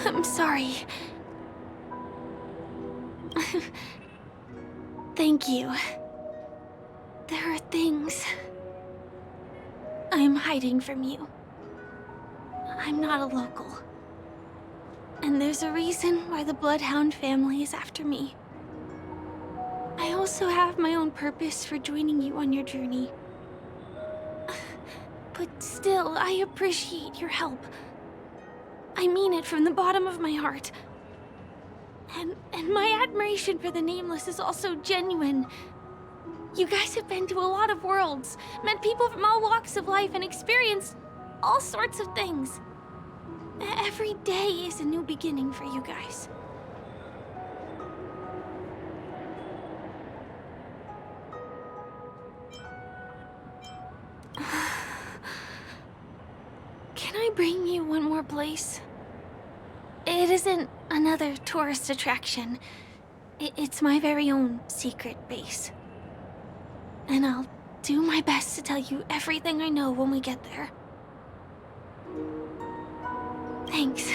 I'm sorry. Thank you. There are things I'm hiding from you. I'm not a local. And there's a reason why the Bloodhound family is after me. I also have my own purpose for joining you on your journey. But still, I appreciate your help. I mean it from the bottom of my heart. And my admiration for the Nameless is also genuine. You guys have been to a lot of worlds, met people from all walks of life, and experienced all sorts of things. Every day is a new beginning for you guys. Can I bring you one more place? It isn't another tourist attraction. It's my very own secret base. And I'll do my best to tell you everything I know when we get there. Thanks.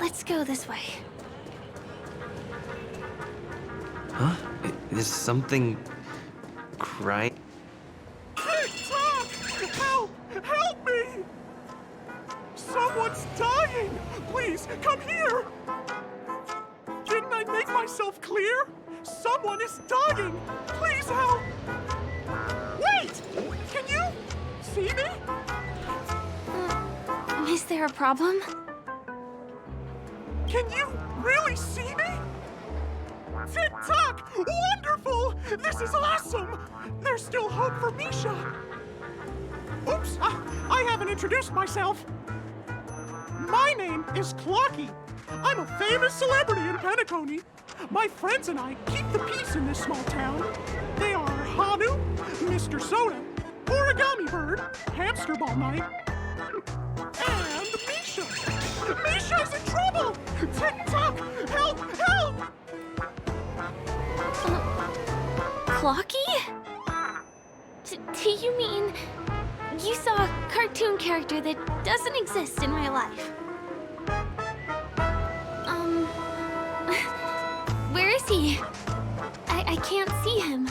Let's go this way. Huh? Is something crying? TikTok! Help! Help me! Someone's dying! Please, come here! Didn't I make myself clear? Someone is dying! Please help! Wait! Can you see me? Is there a problem? Can you really see me? TikTok! Wonderful! This is awesome! There's still hope for Misha! Oops! I haven't introduced myself. My name is Clocky. I'm a famous celebrity in Penacony. My friends and I keep the peace in this small town. They are Hanu, Mr. Soda, Origami Bird, Hamster Ball Night, and Misha. Misha's in trouble! TikTok! Help! Help! Clocky? Do you mean you saw a cartoon character that doesn't exist in real life? Where is he? I can't see him.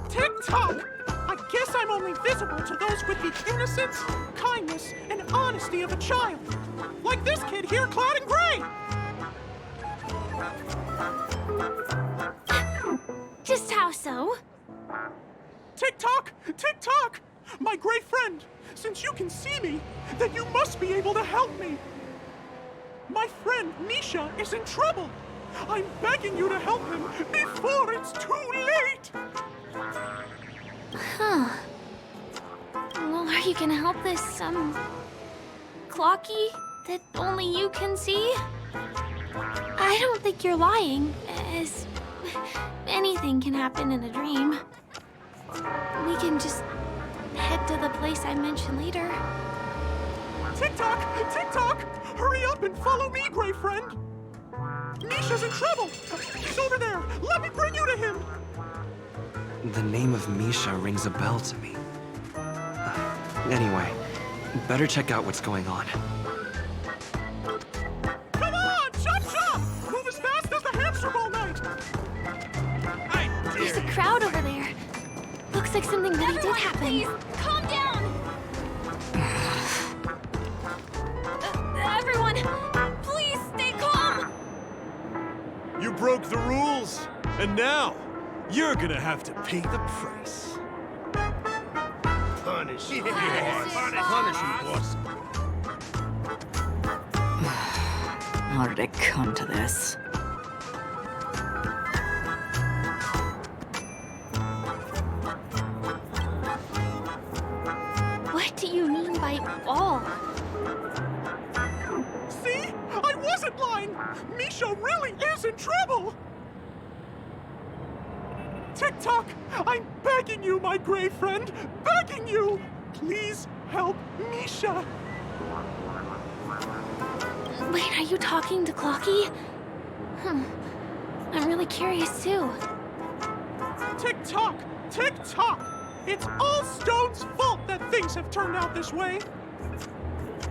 TikTok! I guess I'm only visible to those with the innocence, kindness, and honesty of a child. Like this kid here clad in gray! Just how so? TikTok! TikTok! My gray friend, since you can see me, then you must be able to help me. My friend Misha is in trouble. I'm begging you to help him before it's too late! Huh. Well, are you gonna help this, Clocky that only you can see? I don't think you're lying, as anything can happen in a dream. We can just head to the place I mentioned later. TikTok! TikTok! Hurry up and follow me, gray friend! Misha's in trouble! He's over there! Let me bring you to him! The name of Misha rings a bell to me. Anyway, better check out what's going on. Come on! Chop chop! Move as fast as the hamster ball night! There's a crowd over there. Looks like something really did happen. Please, calm down! Everyone, please stay calm! You broke the rules, and now you're gonna have to pay the price. Punish him, Punish him, boss. How did it come to this? What do you mean by all? See? I wasn't lying! Misha really is in trouble! Tick-tock, I'm begging you, my gray friend, begging you! Please help Misha! Wait, are you talking to Clocky? I'm really curious too. Tick-tock, tick-tock! It's all Stone's fault that things have turned out this way!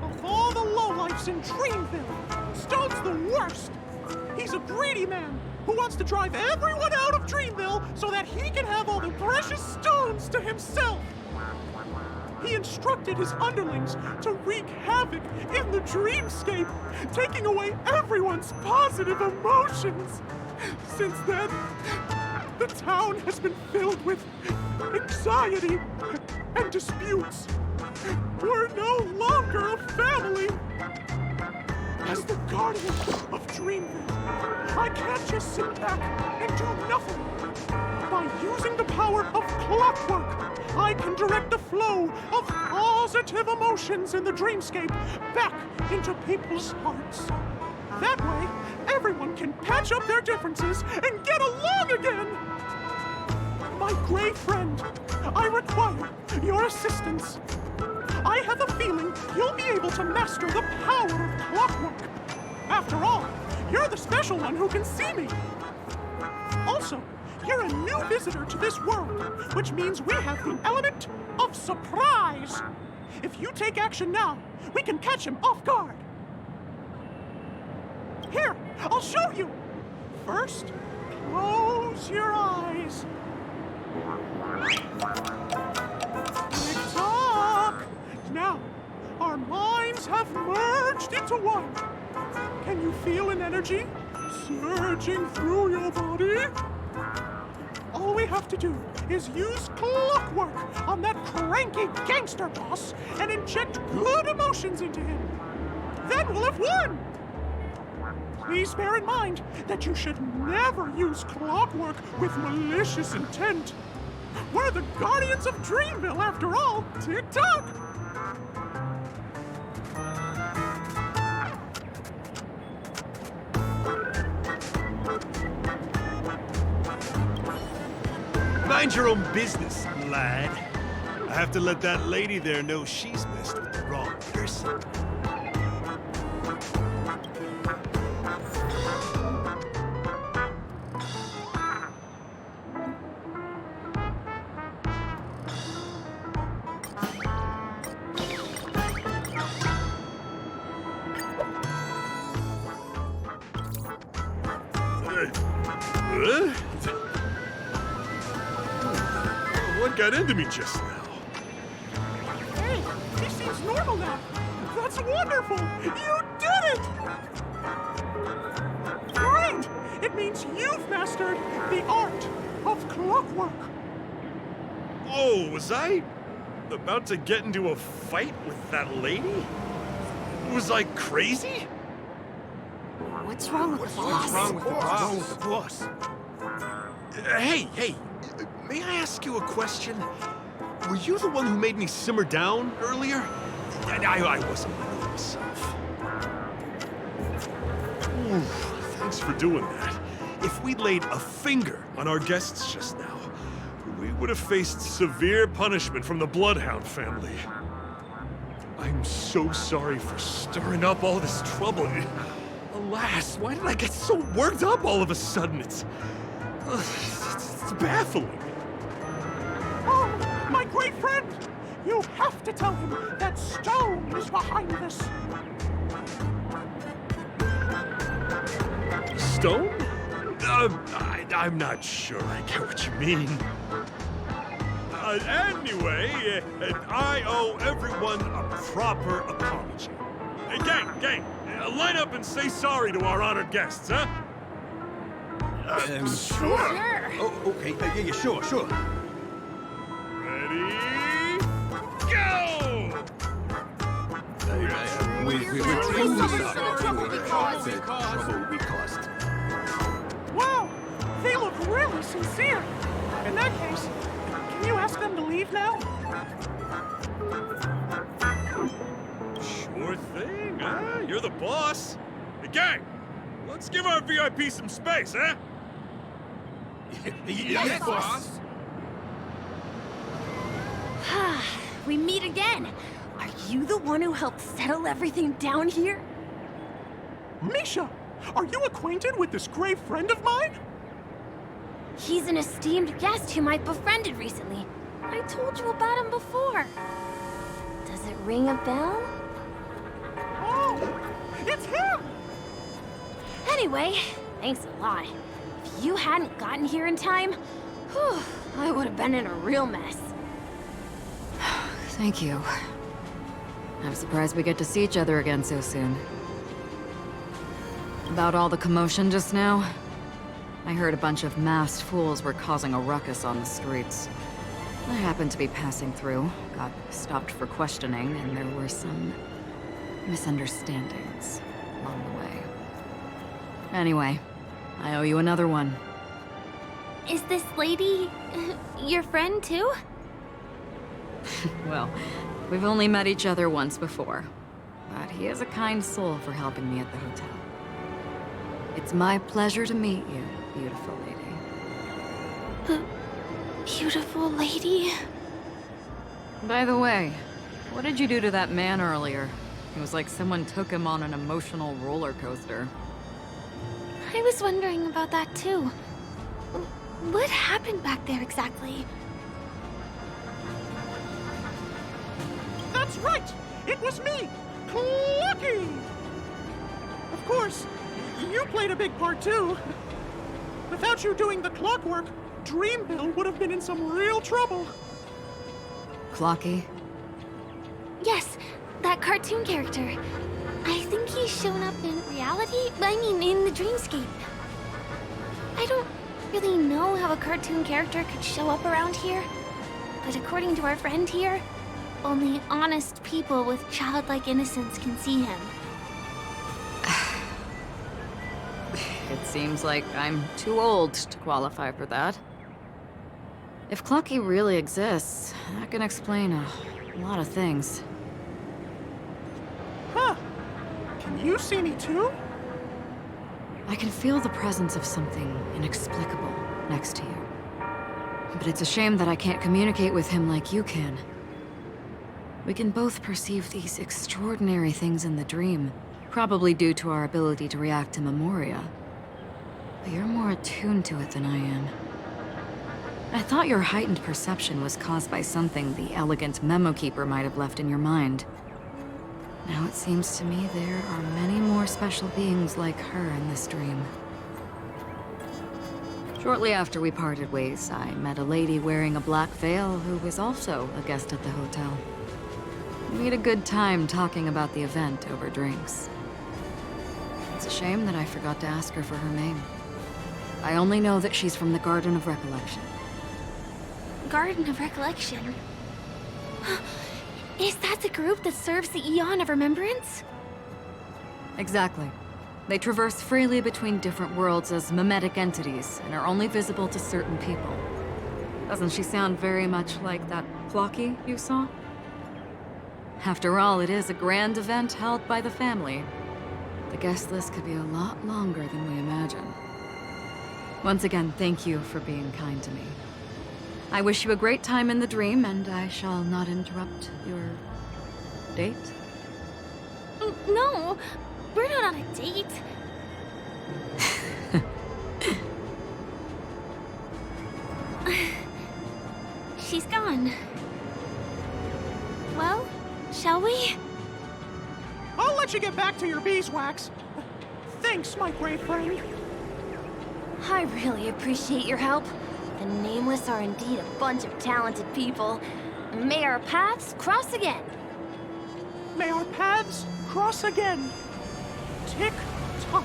Of all the lowlifes in Dreamville, Stone's the worst! He's a greedy man who wants to drive everyone out of Dreamville so that he can have all the precious stones to himself! He instructed his underlings to wreak havoc in the dreamscape, taking away everyone's positive emotions. Since then, the town has been filled with anxiety and disputes. We're no longer a family. As the guardian of Dreamville, I can't just sit back and do nothing. By using the power of clockwork, I can direct the flow of positive emotions in the dreamscape back into people's hearts. That way, everyone can patch up their differences and get along again. My gray friend, I require your assistance. I have a feeling you'll be able to master the power of clockwork. After all, you're the special one who can see me. Also, you're a new visitor to this world, which means we have the element of surprise. If you take action now, we can catch him off guard. Here, I'll show you. First, close your eyes. Tick-tock! Now, our minds have merged into one. Can you feel an energy surging through your body? All we have to do is use clockwork on that cranky gangster boss and inject good emotions into him. Then we'll have won! Please bear in mind that you should never use clockwork with malicious intent. We're the guardians of Dreamville, after all. Tick-tock! Mind your own business, lad. I have to let that lady there know she's messed with the wrong person. What got into me just now? Hey, he seems normal now. That's wonderful! You did it! Great! It means you've mastered the art of clockwork. Oh, was I about to get into a fight with that lady? Was I crazy? What's wrong with the boss? What's wrong with the boss? Hey, may I ask you a question? Were you the one who made me simmer down earlier? I wasn't my normal self. Ooh, thanks for doing that. If we'd laid a finger on our guests just now, we would have faced severe punishment from the Bloodhound family. I'm so sorry for stirring up all this trouble. Alas, why did I get so worked up all of a sudden? It's baffling. Oh, my great friend! You have to tell him that Stone is behind this. Stone? I'm not sure I get what you mean. Anyway, I owe everyone a proper apology. Hey, gang, line up and say sorry to our honored guests, huh? Sure. Oh, okay. Yeah, sure. Ready? Go! We're truly sorry. Trouble we caused. Wow, they look really sincere. In that case, can you ask them to leave now? Sure thing, huh? You're the boss. Hey, gang, let's give our VIP some space, huh? Yes, boss. We meet again. Are you the one who helped settle everything down here? Misha, are you acquainted with this grave friend of mine? He's an esteemed guest whom I've befriended recently. I told you about him before. Does it ring a bell? Oh, it's him! Anyway, thanks a lot. If you hadn't gotten here in time, whew, I would have been in a real mess. Thank you. I'm surprised we get to see each other again so soon. About all the commotion just now, I heard a bunch of masked fools were causing a ruckus on the streets. I happened to be passing through, got stopped for questioning, and there were some misunderstandings along the way. Anyway, I owe you another one. Is this lady your friend too? Well, we've only met each other once before, but he is a kind soul for helping me at the hotel. It's my pleasure to meet you, beautiful lady. Beautiful lady? By the way, what did you do to that man earlier? It was like someone took him on an emotional roller coaster. I was wondering about that too. What happened back there exactly? That's right! It was me, Clucky! Of course, you played a big part too. Without you doing the clockwork, Dreamville would have been in some real trouble. Clocky? Yes, that cartoon character. I think he's shown up in reality? I mean, in the dreamscape. I don't really know how a cartoon character could show up around here, but according to our friend here, only honest people with childlike innocence can see him. It seems like I'm too old to qualify for that. If Clocky really exists, that can explain a lot of things. Huh. Can you see me too? I can feel the presence of something inexplicable next to you. But it's a shame that I can't communicate with him like you can. We can both perceive these extraordinary things in the dream, probably due to our ability to react to memoria. But you're more attuned to it than I am. I thought your heightened perception was caused by something the elegant memo keeper might have left in your mind. Now it seems to me there are many more special beings like her in this dream. Shortly after we parted ways, I met a lady wearing a black veil who was also a guest at the hotel. We had a good time talking about the event over drinks. It's a shame that I forgot to ask her for her name. I only know that she's from the Garden of Recollection. Garden of Recollection? Is that the group that serves the Eon of Remembrance? Exactly. They traverse freely between different worlds as mimetic entities and are only visible to certain people. Doesn't she sound very much like that Clocky you saw? After all, it is a grand event held by the family. The guest list could be a lot longer than we imagine. Once again, thank you for being kind to me. I wish you a great time in the dream, and I shall not interrupt your date. No, we're not on a date. She's gone. Well, shall we? I'll let you get back to your beeswax. Thanks, my brave friend. I really appreciate your help. The Nameless are indeed a bunch of talented people. May our paths cross again. May our paths cross again. Tick-tock.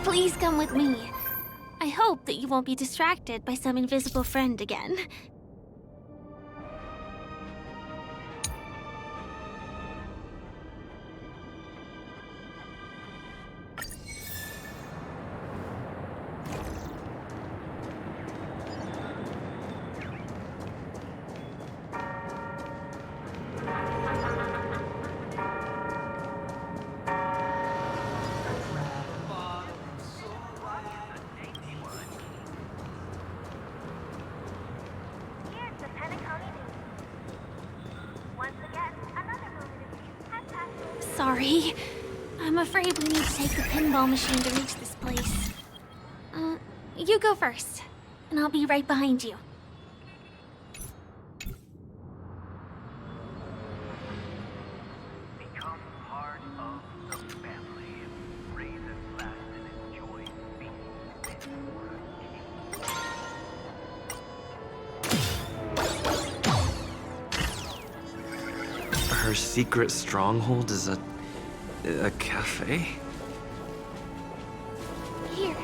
Please come with me. I hope that you won't be distracted by some invisible friend again. Sorry. I'm afraid we need to take the pinball machine to reach this place. You go first, and I'll be right behind you. Become part of the family. Raise and last and enjoy being Her secret stronghold is a cafe? Here.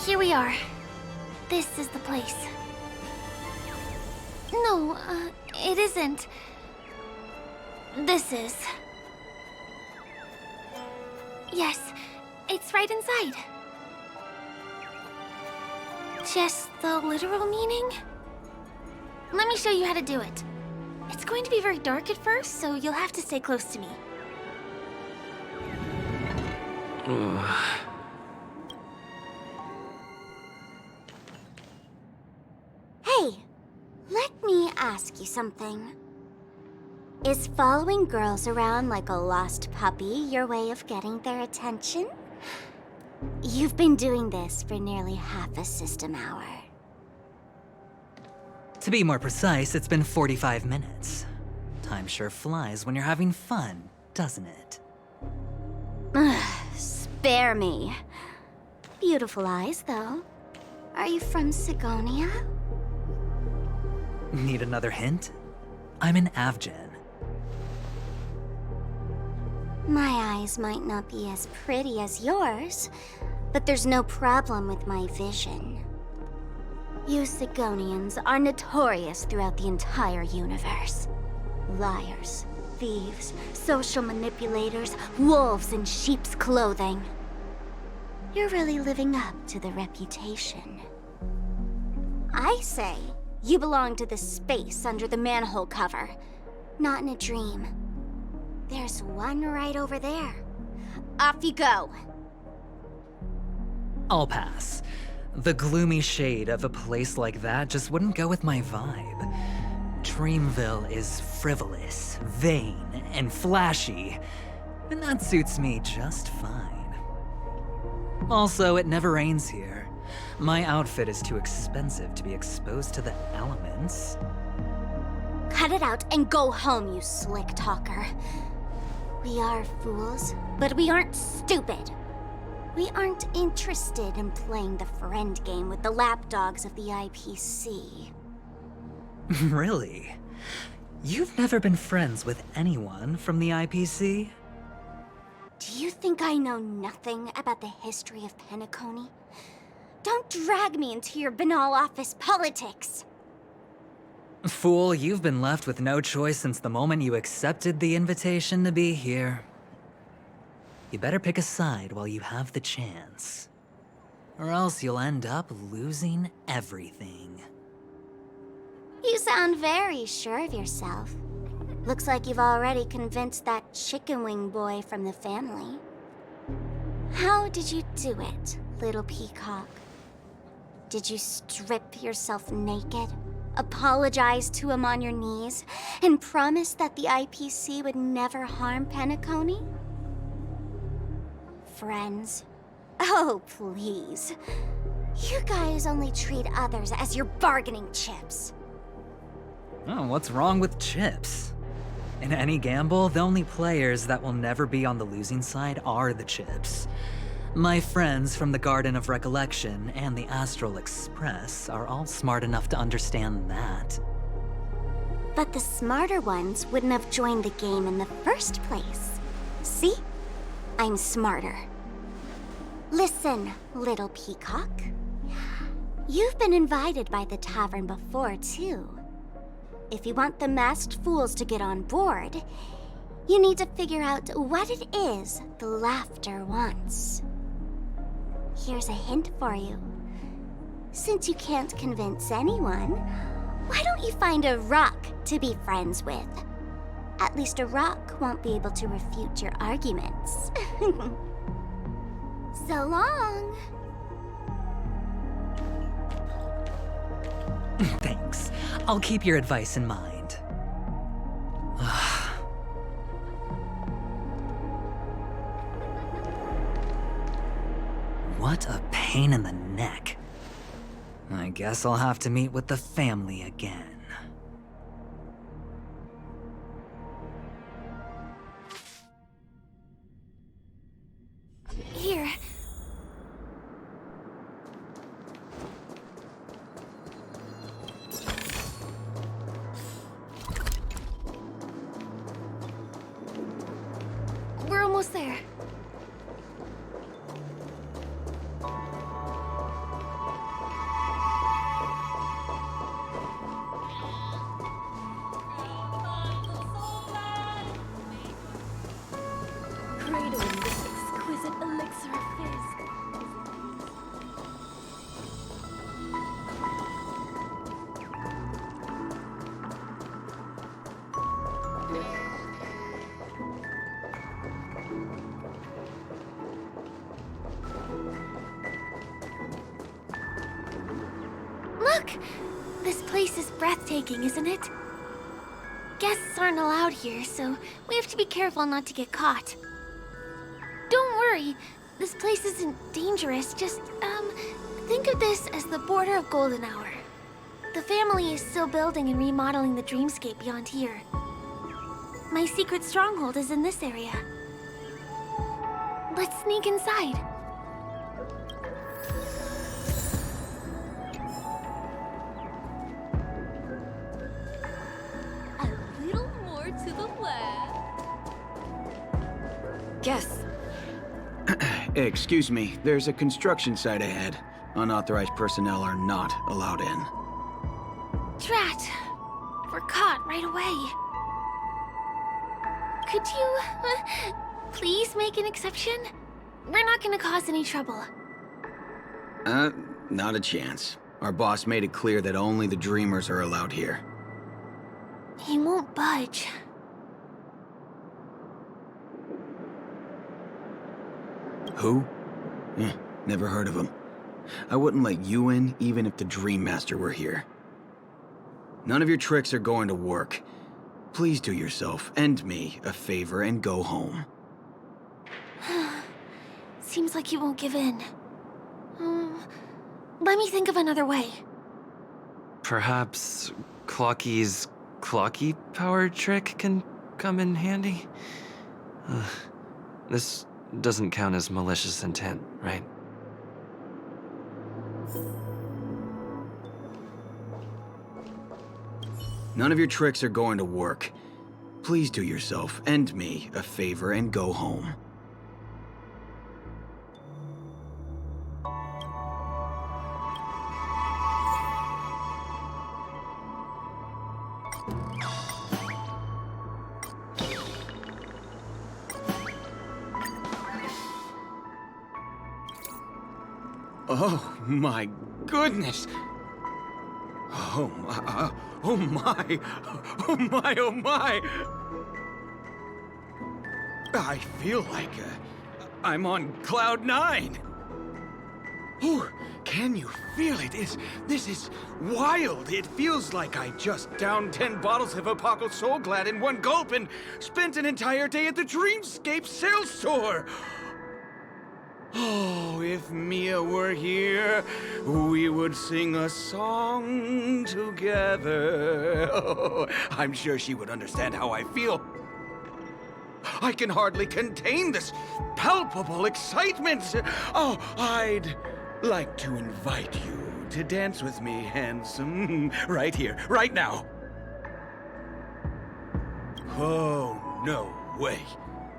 Here we are. This is the place. No, it isn't. This is. Yes, it's right inside. Just the literal meaning? Let me show you how to do it. It's going to be very dark at first, so you'll have to stay close to me. Hey, let me ask you something. Is following girls around like a lost puppy your way of getting their attention? You've been doing this for nearly half a system hour. To be more precise, it's been 45 minutes. Time sure flies when you're having fun, doesn't it? Spare me. Beautiful eyes, though. Are you from Sigonia? Need another hint? I'm an Avgen. My eyes might not be as pretty as yours, but there's no problem with my vision. You Sigonians are notorious throughout the entire universe. Liars, thieves, social manipulators, wolves in sheep's clothing. You're really living up to the reputation. I say, you belong to the space under the manhole cover, not in a dream. There's one right over there. Off you go. I'll pass. The gloomy shade of a place like that just wouldn't go with my vibe. Dreamville is frivolous, vain, and flashy, and that suits me just fine. Also, it never rains here. My outfit is too expensive to be exposed to the elements. Cut it out and go home, you slick talker. We are fools, but we aren't stupid. We aren't interested in playing the friend game with the lapdogs of the IPC. Really? You've never been friends with anyone from the IPC? Do you think I know nothing about the history of Penacony? Don't drag me into your banal office politics! Fool, you've been left with no choice since the moment you accepted the invitation to be here. You better pick a side while you have the chance. Or else you'll end up losing everything. You sound very sure of yourself. Looks like you've already convinced that chicken wing boy from the family. How did you do it, little peacock? Did you strip yourself naked, apologize to him on your knees, and promise that the IPC would never harm Penacony? Friends? Oh, please. You guys only treat others as your bargaining chips. Oh, what's wrong with chips? In any gamble, the only players that will never be on the losing side are the chips. My friends from the Garden of Recollection and the Astral Express are all smart enough to understand that. But the smarter ones wouldn't have joined the game in the first place. See? I'm smarter. Listen, little peacock. You've been invited by the tavern before, too. If you want the masked fools to get on board, you need to figure out what it is the laughter wants. Here's a hint for you. Since you can't convince anyone, why don't you find a rock to be friends with? At least a rock won't be able to refute your arguments. So long. Thanks. I'll keep your advice in mind. What a pain in the neck. I guess I'll have to meet with the family again. Here. We're almost there. Cradling this exquisite elixir of fizz. Look! This place is breathtaking, isn't it? Guests aren't allowed here, so we have to be careful not to get caught. Don't worry, this place isn't dangerous, just, think of this as the border of Golden Hour. The family is still building and remodeling the dreamscape beyond here. My secret stronghold is in this area. Let's sneak inside. A little more to the left. Guess. Excuse me, there's a construction site ahead. Unauthorized personnel are not allowed in. Drat! We're caught right away. Could you, please make an exception? We're not gonna cause any trouble. Not a chance. Our boss made it clear that only the dreamers are allowed here. He won't budge. Who? Never heard of him. I wouldn't let you in, even if the Dream Master were here. None of your tricks are going to work. Please do yourself and me a favor and go home. Seems like he won't give in. Let me think of another way. Perhaps Clocky's Clocky power trick can come in handy? This doesn't count as malicious intent, right? None of your tricks are going to work. Please do yourself and me a favor and go home. Oh my goodness! Oh my, oh my, oh my, oh my! I feel like I'm on cloud 9. Ooh, can you feel it? This is wild. It feels like I just downed 10 bottles of Apocalypse Soul Glad in one gulp and spent an entire day at the Dreamscape sales store. Oh, if Mia were here, we would sing a song together. Oh, I'm sure she would understand how I feel. I can hardly contain this palpable excitement. Oh, I'd like to invite you to dance with me, handsome. Right here, right now. Oh, no way.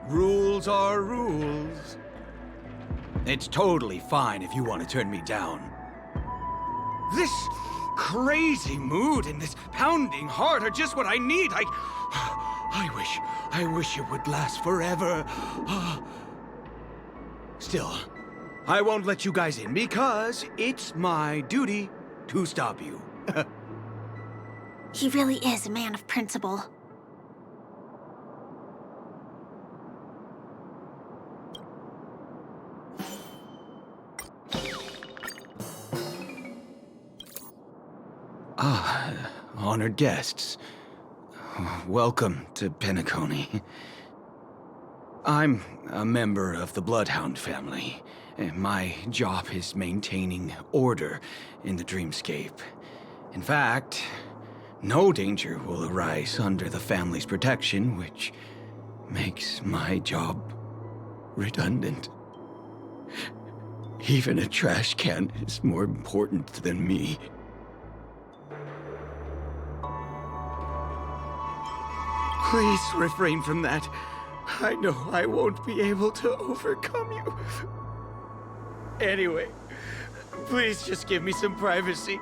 Rules are rules. It's totally fine if you want to turn me down. This crazy mood and this pounding heart are just what I need. I wish it would last forever. Still, I won't let you guys in because it's my duty to stop you. He really is a man of principle. Honored guests. Welcome to Penacony. I'm a member of the Bloodhound family, and my job is maintaining order in the dreamscape. In fact, no danger will arise under the family's protection, which makes my job redundant. Even a trash can is more important than me. Please refrain from that. I know I won't be able to overcome you. Anyway, please just give me some privacy.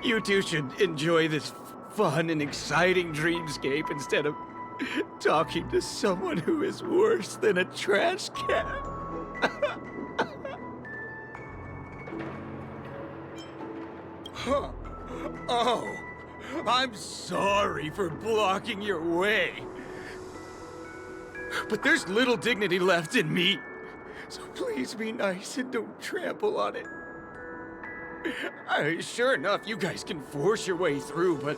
You two should enjoy this fun and exciting dreamscape instead of talking to someone who is worse than a trash can. Oh, I'm sorry for blocking your way. But there's little dignity left in me. So please be nice and don't trample on it. Sure enough, you guys can force your way through, but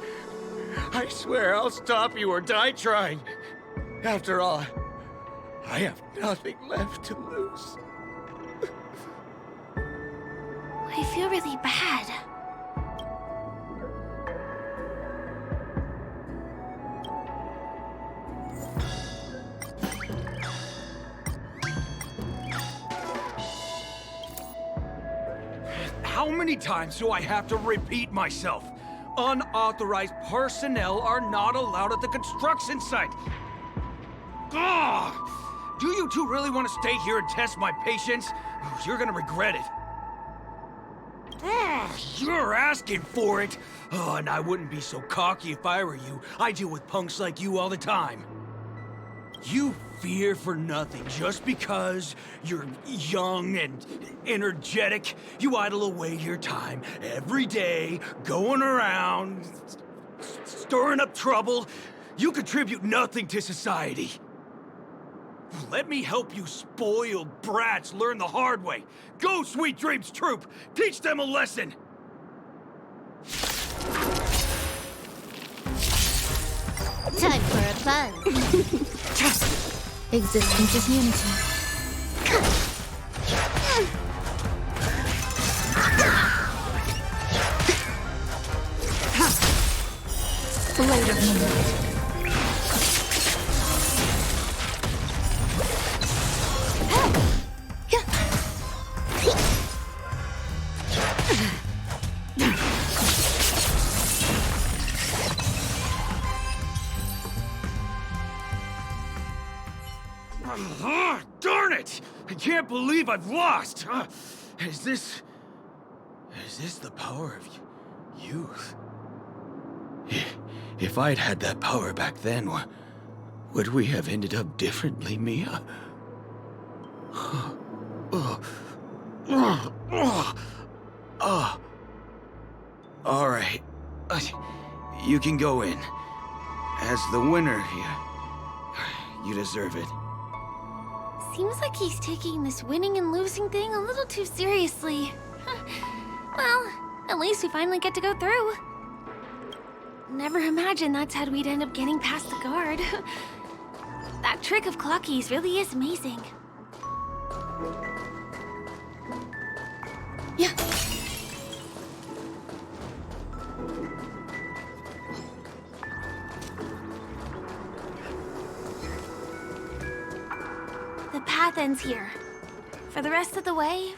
I swear I'll stop you or die trying. After all, I have nothing left to lose. I feel really bad. How many times do I have to repeat myself? Unauthorized personnel are not allowed at the construction site. Ugh! Do you two really want to stay here and test my patience? You're gonna regret it. Ugh, you're asking for it. Oh, and I wouldn't be so cocky if I were you. I deal with punks like you all the time. You fear for nothing just because you're young and energetic. You idle away your time every day, going around, stirring up trouble. You contribute nothing to society. Let me help you spoiled brats learn the hard way. Go, Sweet Dreams Troop! Teach them a lesson! Time for a buzz. Existence is unity. Blade of moonlight. Darn it! I can't believe I've lost! Is this the power of youth? If I'd had that power back then, would we have ended up differently, Mia? All right. You can go in. As the winner here, you deserve it. Seems like he's taking this winning and losing thing a little too seriously. Well, at least we finally get to go through. Never imagined that's how we'd end up getting past the guard. That trick of Clocky's really is amazing. Yeah. The path ends here. For the rest of the way,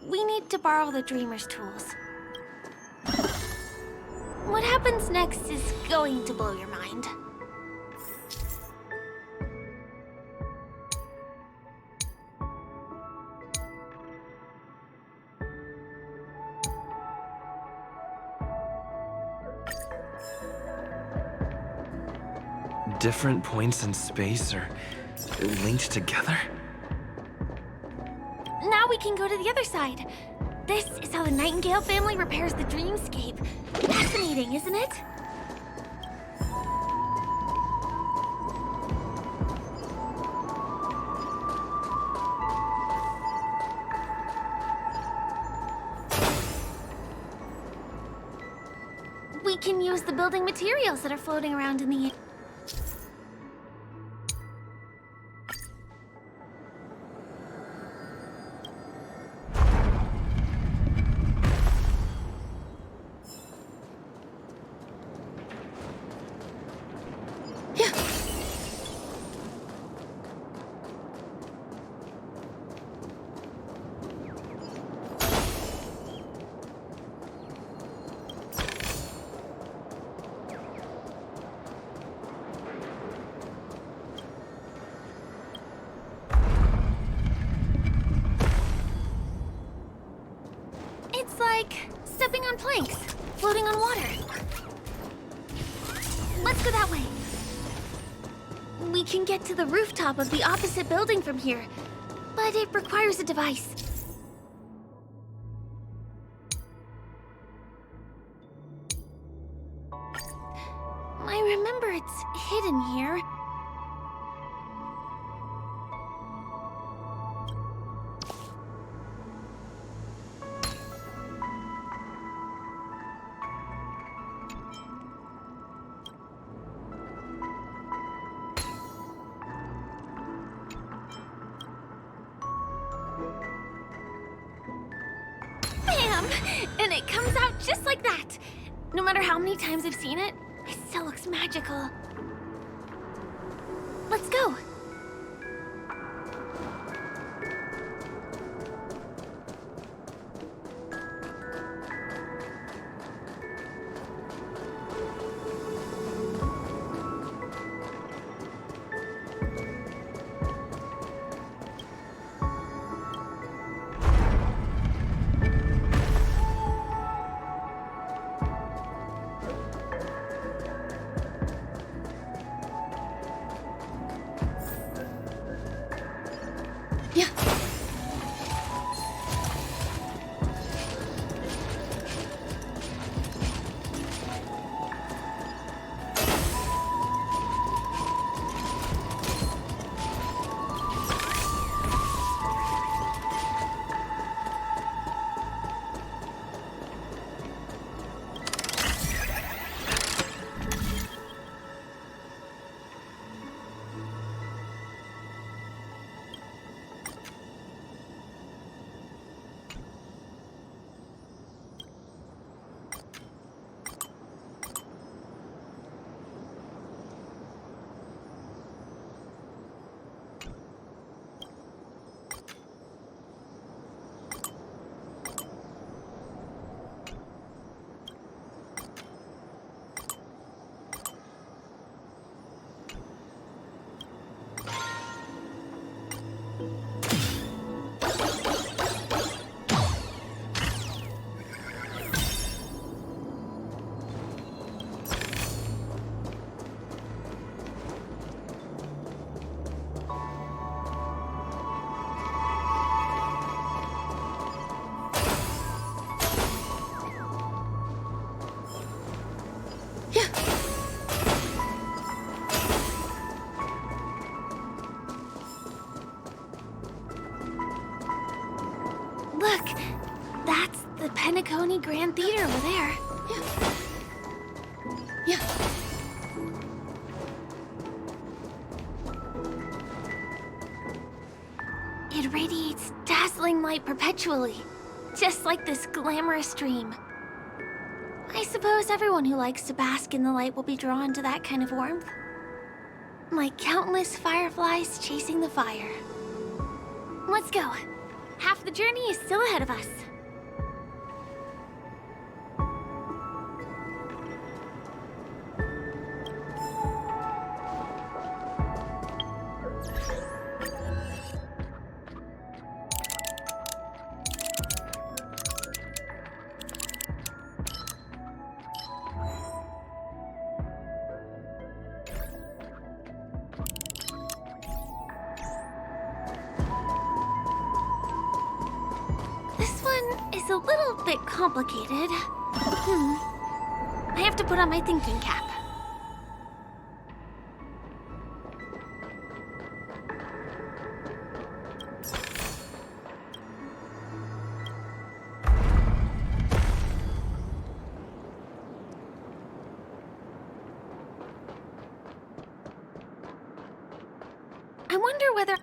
we need to borrow the Dreamer's tools. What happens next is going to blow your mind. different points in space are linked together? Now we can go to the other side. This is how the Nightingale family repairs the dreamscape. Fascinating, isn't it? We can use the building materials that are floating around in the air. It's like stepping on planks, floating on water. Let's go that way. We can get to the rooftop of the opposite building from here, but it requires a device. I remember it's hidden here. Bam! And it comes out just like that. No matter how many times I've seen it, it still looks magical. Let's go. Yeah. Look, that's the Penacony Grand Theater over there. Yeah. It radiates dazzling light perpetually, just like this glamorous dream. I suppose everyone who likes to bask in the light will be drawn to that kind of warmth. Like countless fireflies chasing the fire. Let's go. Half the journey is still ahead of us. is a little bit complicated. I have to put on my thinking cap. I wonder whether...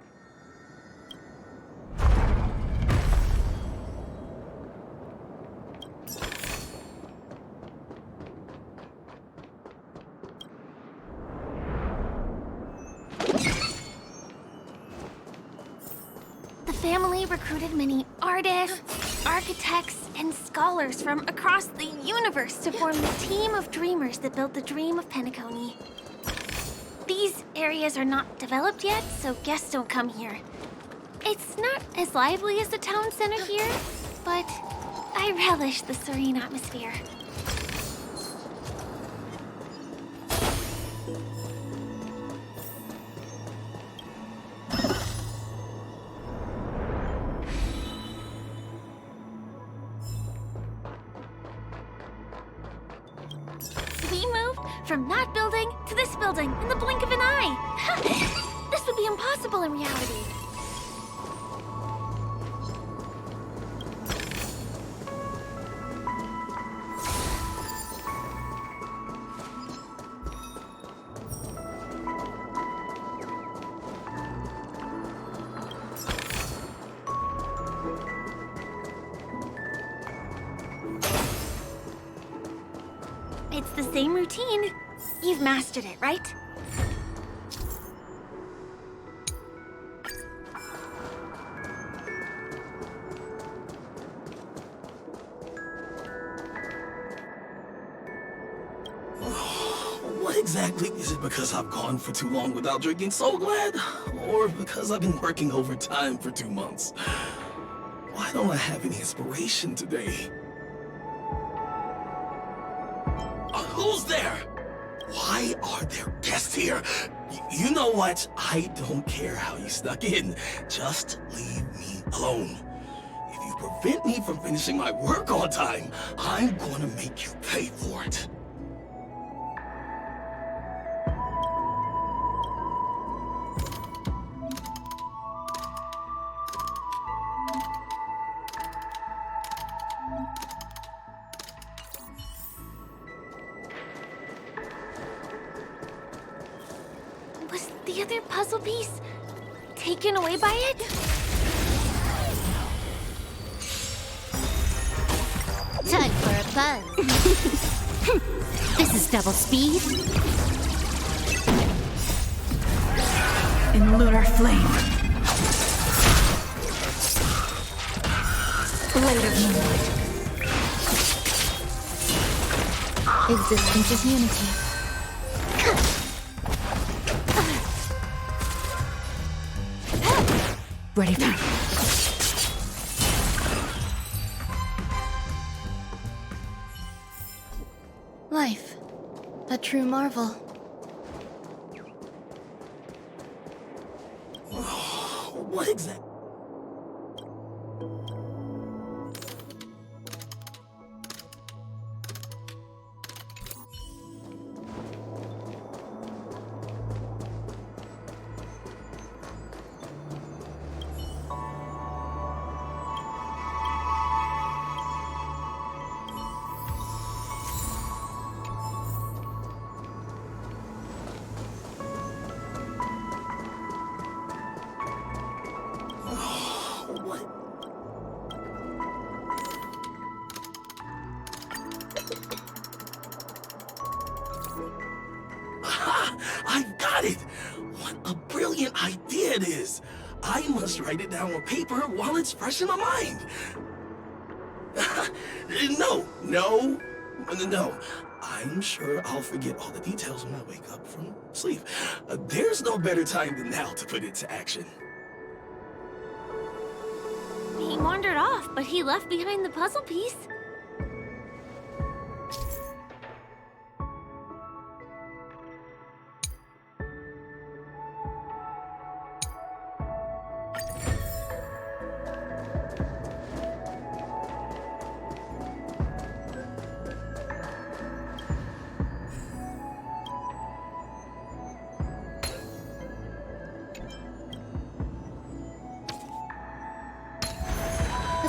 The family recruited many artists, architects, and scholars from across the universe to form the team of dreamers that built the dream of Penacony. These areas are not developed yet, so guests don't come here. It's not as lively as the town center here, but I relish the serene atmosphere. We moved from that building to this building in the blink of an eye. This would be impossible in reality. It's the same routine. You've mastered it, right? What exactly is it because I've gone for too long without drinking So Glad? Or because I've been working overtime for 2 months? Why don't I have any inspiration today? Who's there? Why are there guests here? You know what? I don't care how you snuck in. Just leave me alone. If you prevent me from finishing my work on time, I'm gonna make you pay for it. Was the other puzzle piece taken away by it? Time for a buzz. This is double speed. In lunar flame. Blade of moonlight. Existence is unity. Ready for... Life. A true marvel. What exactly? I've got it! What a brilliant idea it is! I must write it down on paper while it's fresh in my mind. No. I'm sure I'll forget all the details when I wake up from sleep. There's no better time than now to put it to action. He wandered off, but he left behind the puzzle piece.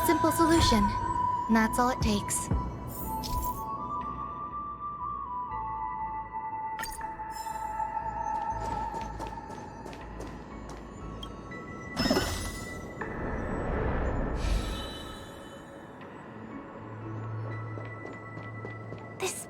simple solution. That's all it takes. This...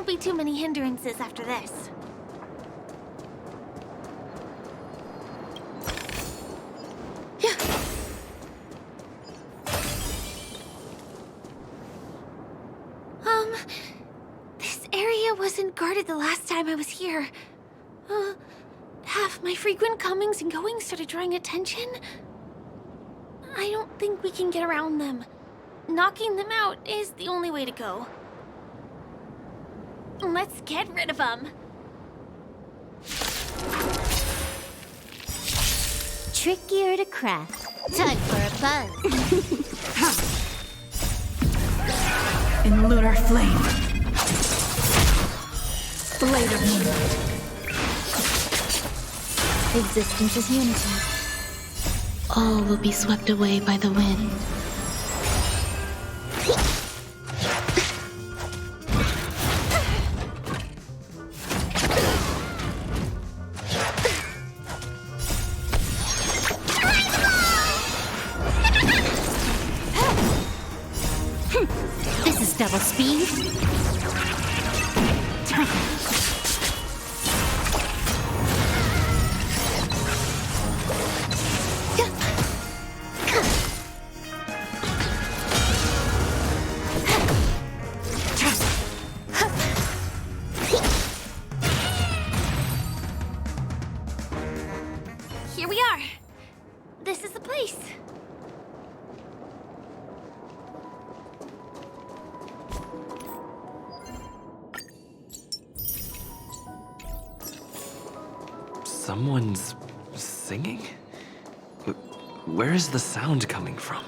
won't be too many hindrances after this. This area wasn't guarded the last time I was here. Have my frequent comings and goings started drawing attention? I don't think we can get around them. Knocking them out is the only way to go. Let's get rid of them. Trickier to craft. Time for a buzz. In lunar flame. Blade of moonlight. Existence is unity. All will be swept away by the wind. This is double speed. Here we are. This is the place. Someone's singing? Where is the sound coming from?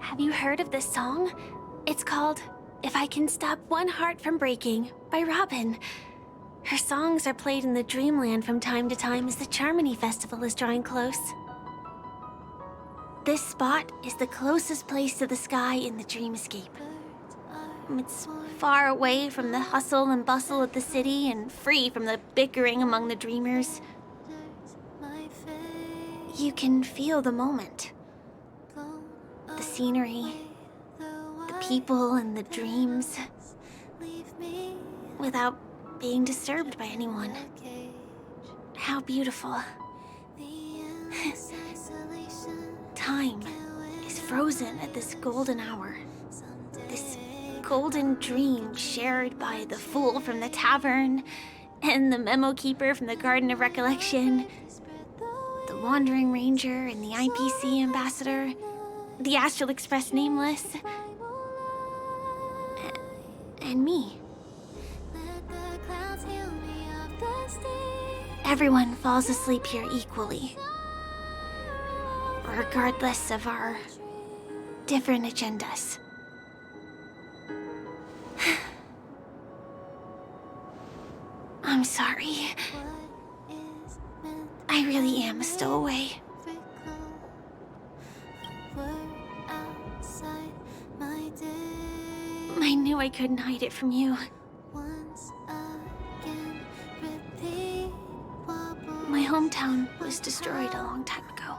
Have you heard of this song? It's called If I Can Stop One Heart from Breaking by Robin. Her songs are played in the Dreamland from time to time as the Charmony Festival is drawing close. This spot is the closest place to the sky in the dreamscape. It's far away from the hustle and bustle of the city and free from the bickering among the dreamers. You can feel the moment. The scenery, the people and the dreams, without being disturbed by anyone. How beautiful. Time is frozen at this golden hour. This golden dream shared by the fool from the tavern and the memo keeper from the Garden of Recollection, the wandering ranger and the IPC ambassador, the Astral Express nameless, and me. Everyone falls asleep here equally, regardless of our different agendas. I'm sorry. I really am a stowaway. I knew I couldn't hide it from you. My hometown was destroyed a long time ago.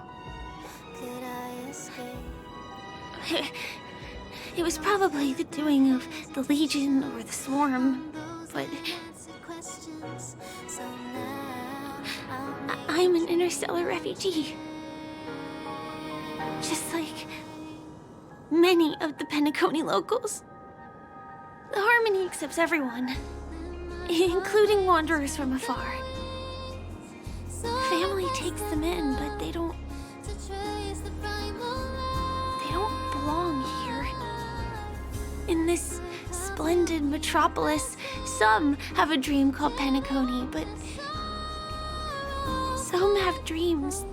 It was probably the doing of the Legion or the Swarm, but I'm an interstellar refugee. Just like many of the Penacony locals. The Harmony accepts everyone, including wanderers from afar. Family takes them in, but they don't belong here. In this splendid metropolis, some have a dream called Penacony, but some have dreams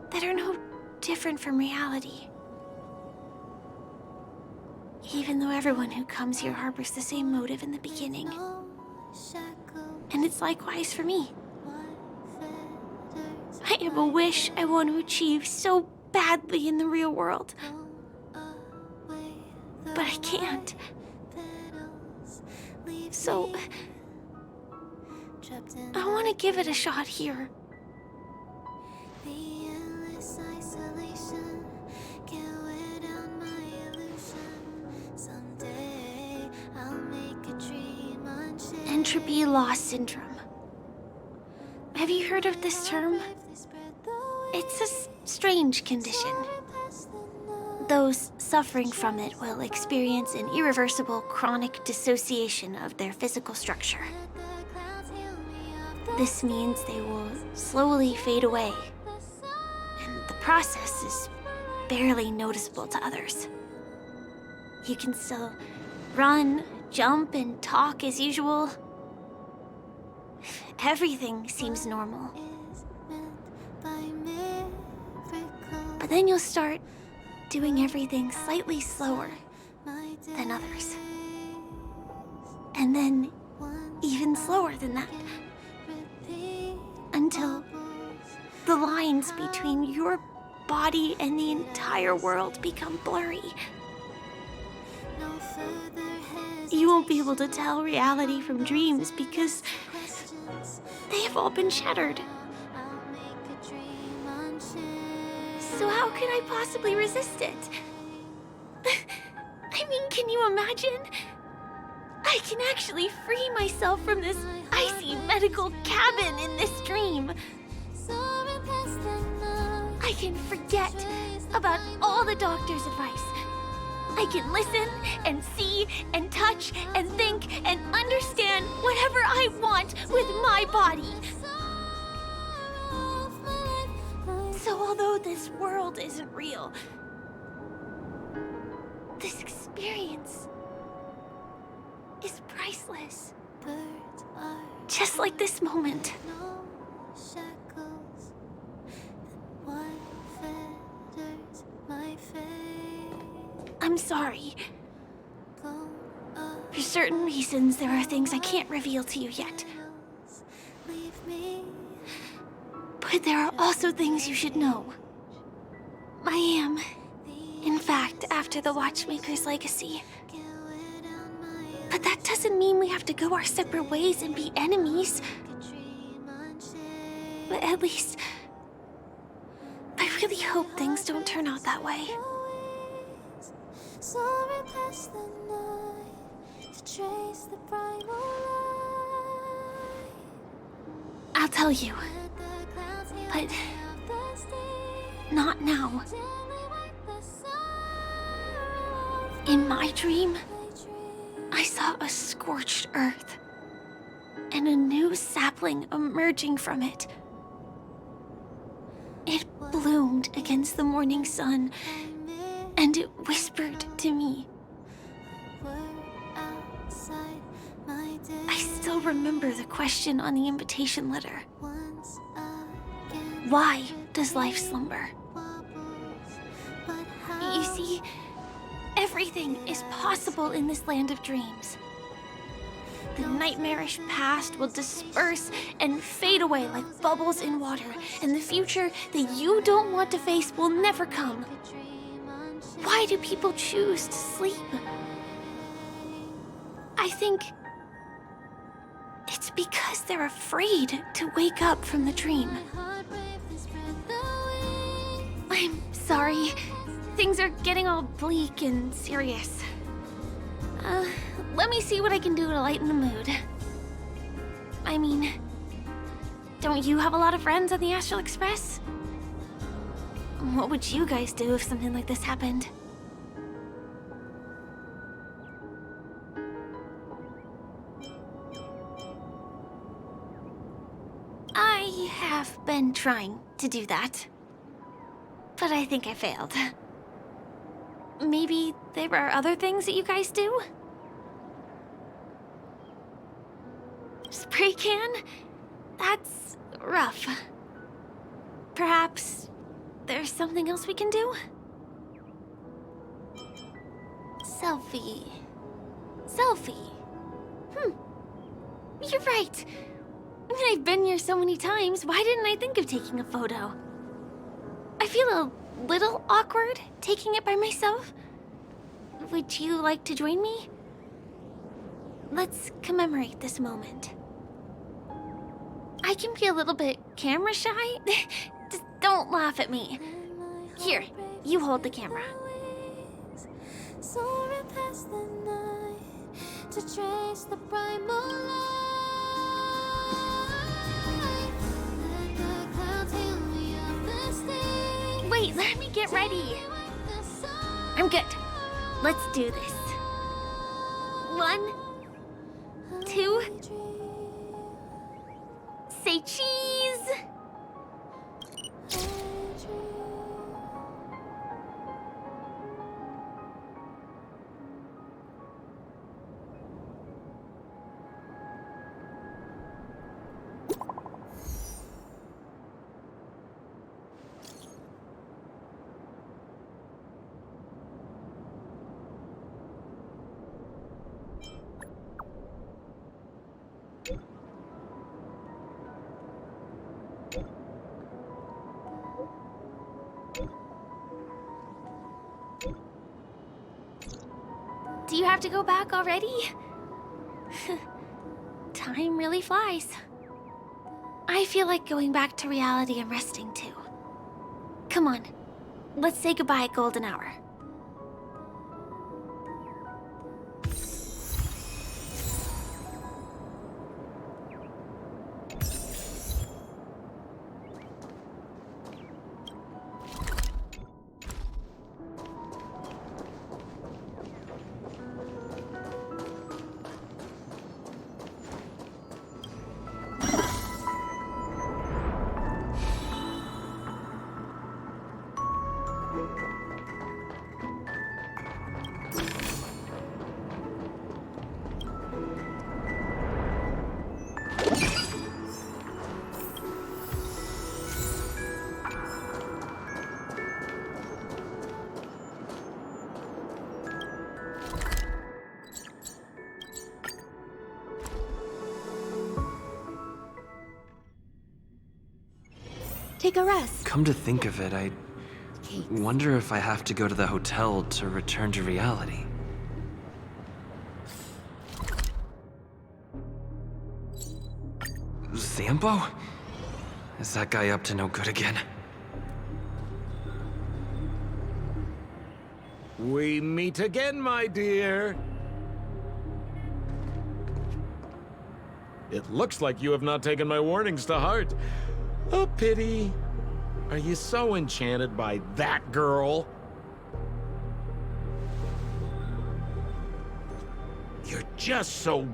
that are no different from reality. Even though everyone who comes here harbors the same motive in the beginning. And it's likewise for me. I have a wish I want to achieve so badly in the real world. but I can't. So, I want to give it a shot here. Entropy loss syndrome. Have you heard of this term? It's a strange condition. Those suffering from it will experience an irreversible chronic dissociation of their physical structure. This means they will slowly fade away, and the process is barely noticeable to others. You can still run, jump, and talk as usual. Everything seems normal. But then you'll start doing everything slightly slower than others. And then even slower than that. Until the lines between your body and the entire world become blurry. You won't be able to tell reality from dreams because they have all been shattered. So how could I possibly resist it? I mean, can you imagine? I can actually free myself from this icy medical cabin in this dream. I can forget about all the doctor's advice. I can listen and see and touch and think and understand whatever I want with my body. So although this world isn't real, this experience is priceless. Just like this moment. I'm sorry. For certain reasons, there are things I can't reveal to you yet. But there are also things you should know. I am, in fact, after the Watchmaker's legacy. But that doesn't mean we have to go our separate ways and be enemies. But at least, I really hope things don't turn out that way. I'll tell you, but not now. In my dream, I saw a scorched earth and a new sapling emerging from it. It bloomed against the morning sun, and it whispered to me. I still remember the question on the invitation letter. Why does life slumber? You see, everything is possible in this land of dreams. The nightmarish past will disperse and fade away like bubbles in water, and the future that you don't want to face will never come. Why do people choose to sleep? I think it's because they're afraid to wake up from the dream. I'm sorry. Things are getting all bleak and serious. Let me see what I can do to lighten the mood. I mean, don't you have a lot of friends on the Astral Express? What would you guys do if something like this happened? I have been trying to do that, but I think I failed. Maybe there are other things that you guys do? Spray can? That's rough. Perhaps there's something else we can do? Selfie. You're right. I mean, I've been here so many times. Why didn't I think of taking a photo? I feel a little awkward taking it by myself. Would you like to join me? Let's commemorate this moment. I can be a little bit camera shy. Just don't laugh at me. Here, you hold the camera. Soaring past the night to trace the primal light. Let the clouds heal me of the sting. Wait, let me get ready. I'm good. Let's do this. 1, 2, say cheese! Do you have to go back already? Time really flies. I feel like going back to reality and resting too. Come on, let's say goodbye at golden hour. Take a rest. Come to think of it, I wonder if I have to go to the hotel to return to reality. Zambo? Is that guy up to no good again? We meet again, my dear. It looks like you have not taken my warnings to heart. A pity. Are you so enchanted by that girl? You're just so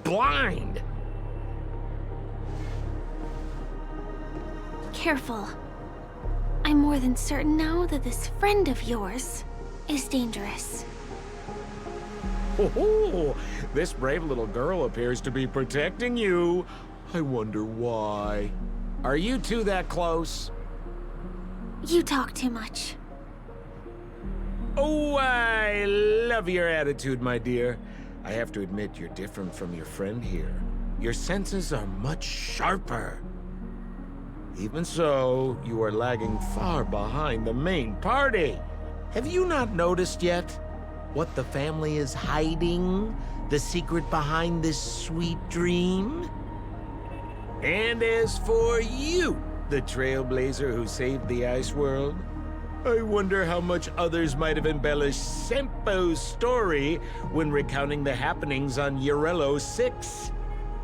blind. Careful. I'm more than certain now that this friend of yours is dangerous. Oh, this brave little girl appears to be protecting you. I wonder why. Are you two that close? You talk too much. Oh, I love your attitude, my dear. I have to admit you're different from your friend here. Your senses are much sharper. Even so, you are lagging far behind the main party. Have you not noticed yet what the family is hiding? The secret behind this sweet dream? And as for you, the trailblazer who saved the ice world, I wonder how much others might have embellished Sempo's story when recounting the happenings on Eurello 6.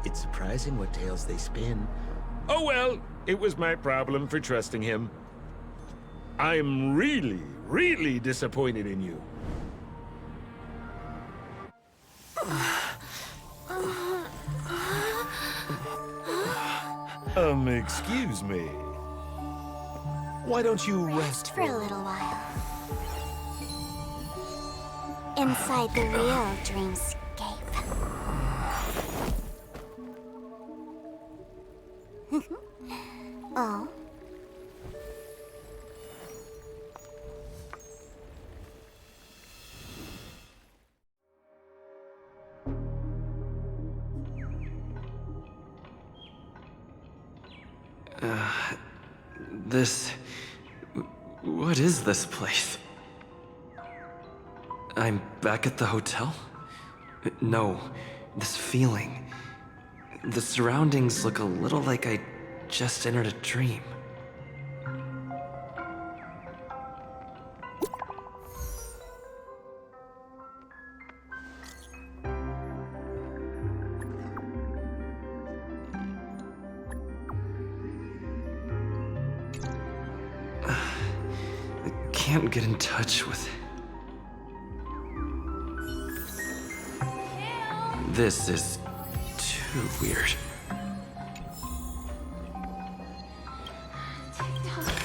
It's surprising what tales they spin. Oh well, it was my problem for trusting him. I'm really, really disappointed in you. Excuse me. Why don't you rest For a little while. Inside the real dreamscape. Oh. What is this place? I'm back at the hotel? No, this feeling. The surroundings look a little like I just entered a dream. I can't get in touch with it. This is too weird. Tick-tock.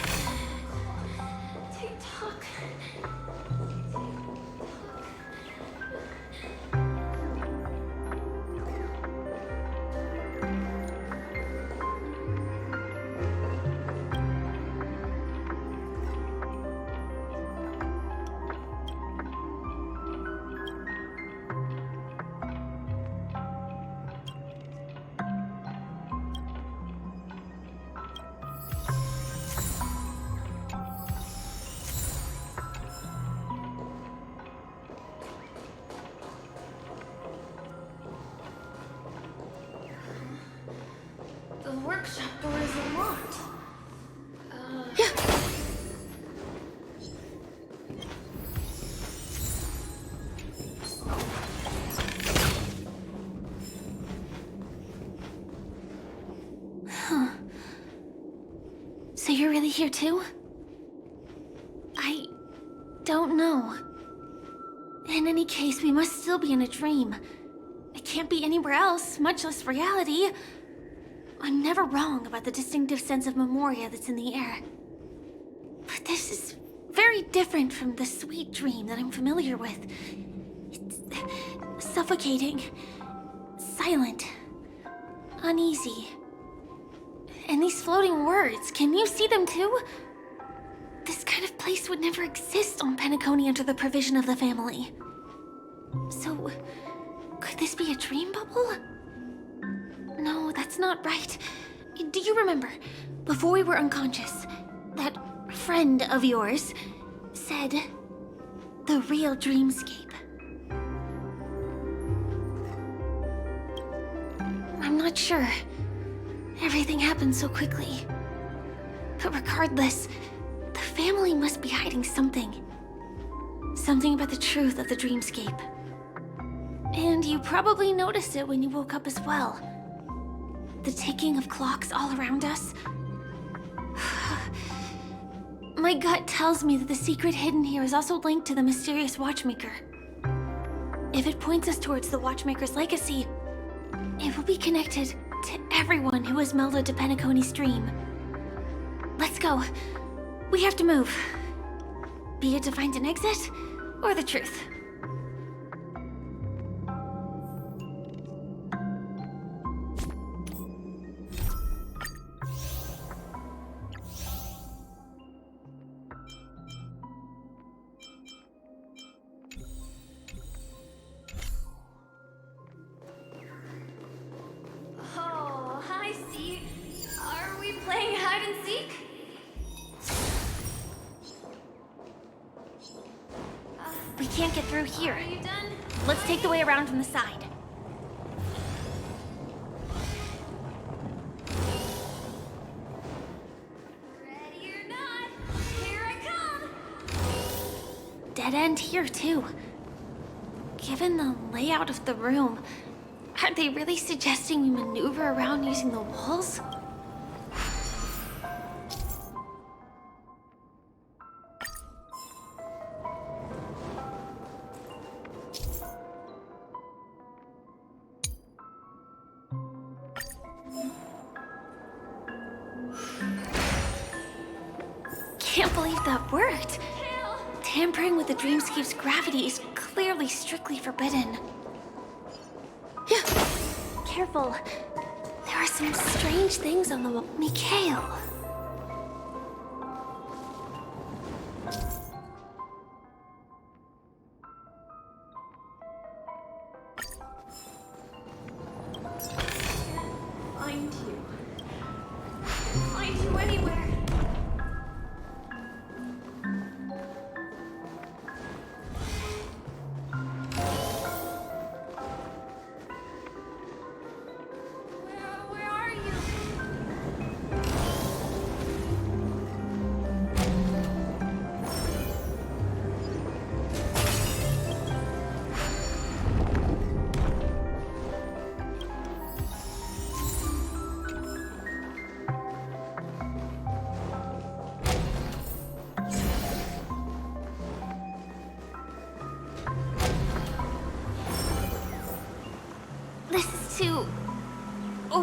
The workshop door is unlocked. Huh. So you're really here too? I don't know. In any case, we must still be in a dream. It can't be anywhere else, much less reality. I'm never wrong about the distinctive sense of memoria that's in the air. But this is very different from the sweet dream that I'm familiar with. It's suffocating, silent, uneasy. And these floating words, can you see them too? This kind of place would never exist on Penacony under the provision of the family. So, could this be a dream bubble? No, that's not right. Do you remember, before we were unconscious, that friend of yours said the real dreamscape? I'm not sure. Everything happened so quickly. But regardless, the family must be hiding something. Something about the truth of the dreamscape. And you probably noticed it when you woke up as well. The ticking of clocks all around us. My gut tells me that the secret hidden here is also linked to the mysterious Watchmaker. If it points us towards the Watchmaker's legacy, it will be connected to everyone who has melded to Penacony's dream. Let's go. We have to move. Be it to find an exit, or the truth. Oh, hi, Steve. Are we playing hide and seek? We can't get through here. Are you done? Let's take the way around from the side. Ready or not, here I come! Dead end here, too. Given the layout of the room, are they really suggesting we maneuver around using the walls? Can't believe that worked. Tampering with the dreamscape's gravity is clearly strictly forbidden. Careful. There are some strange things on the wall. Mikhail. Find you. Find you anywhere.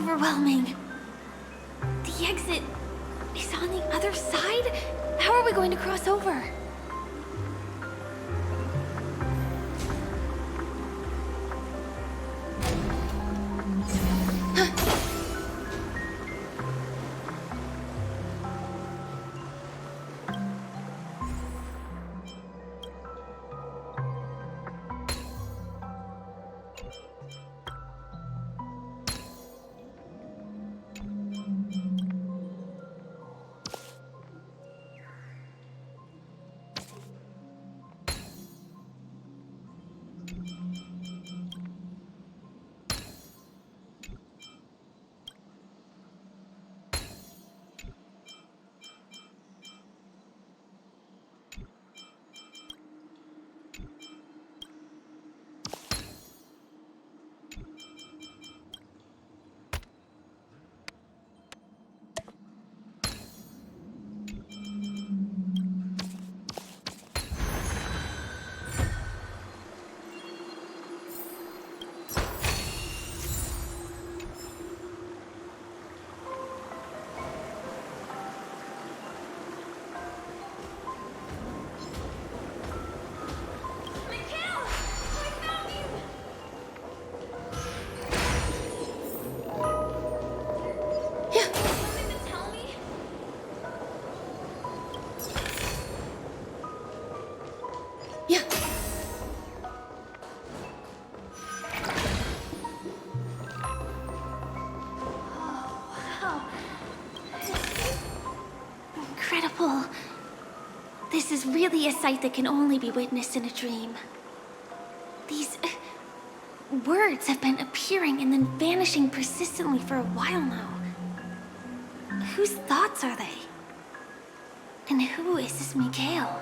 overwhelming. The exit is on the other side? How are we going to cross over? Incredible. This is really a sight that can only be witnessed in a dream. These words have been appearing and then vanishing persistently for a while now. Whose thoughts are they? And who is this Mikhail?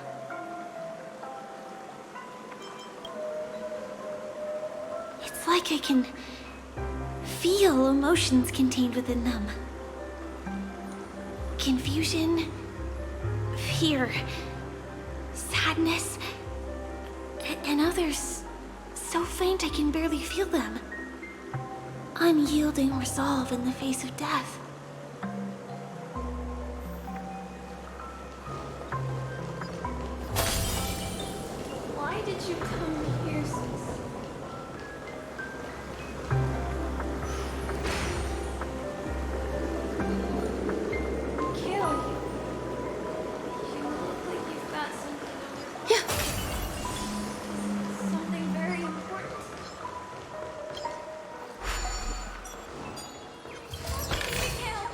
It's like I can feel emotions contained within them. Confusion, fear, sadness, and others so faint I can barely feel them. Unyielding resolve in the face of death. Why did you come here, sis? Kill you. You look like you've got something over. Yeah. Something very important. Mikhail.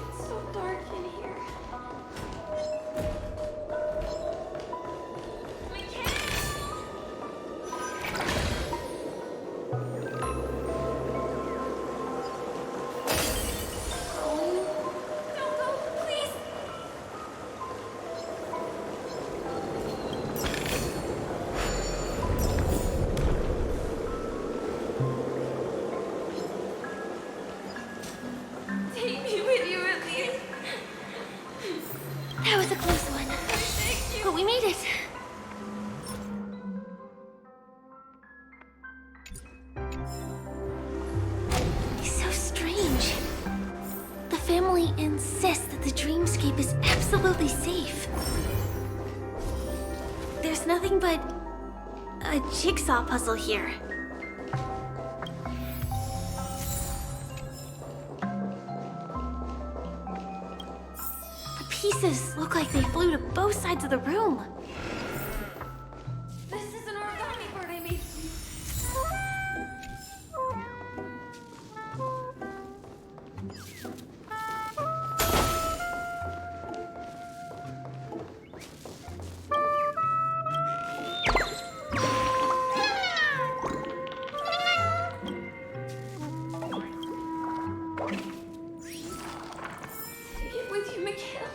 It's so dark in here. Don't go, please. Take me with you at least. That was a close one. Thank you. But we made it. It's so strange. The family insists that the dreamscape is absolutely safe. There's nothing but a jigsaw puzzle here. The pieces look like they flew to both sides of the room. This is an origami board I made. Take it with you, Mikhail.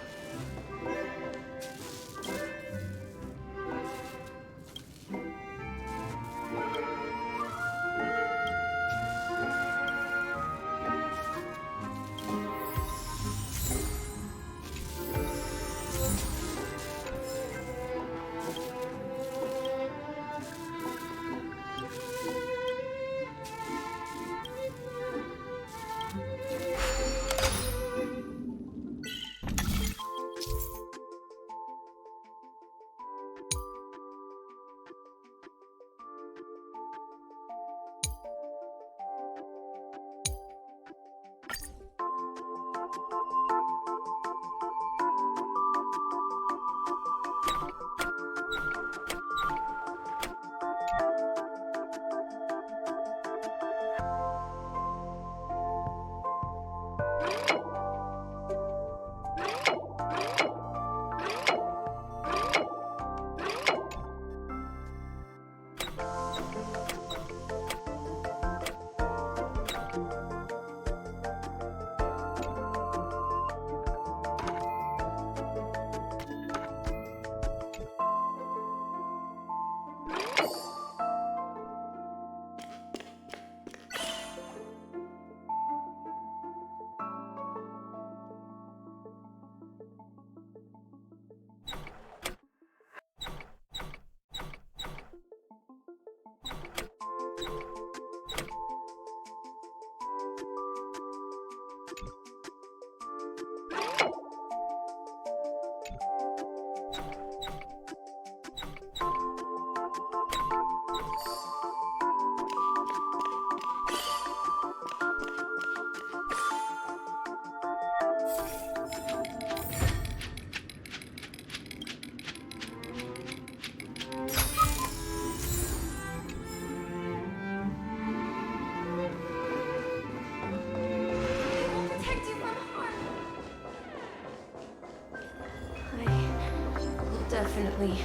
quickly.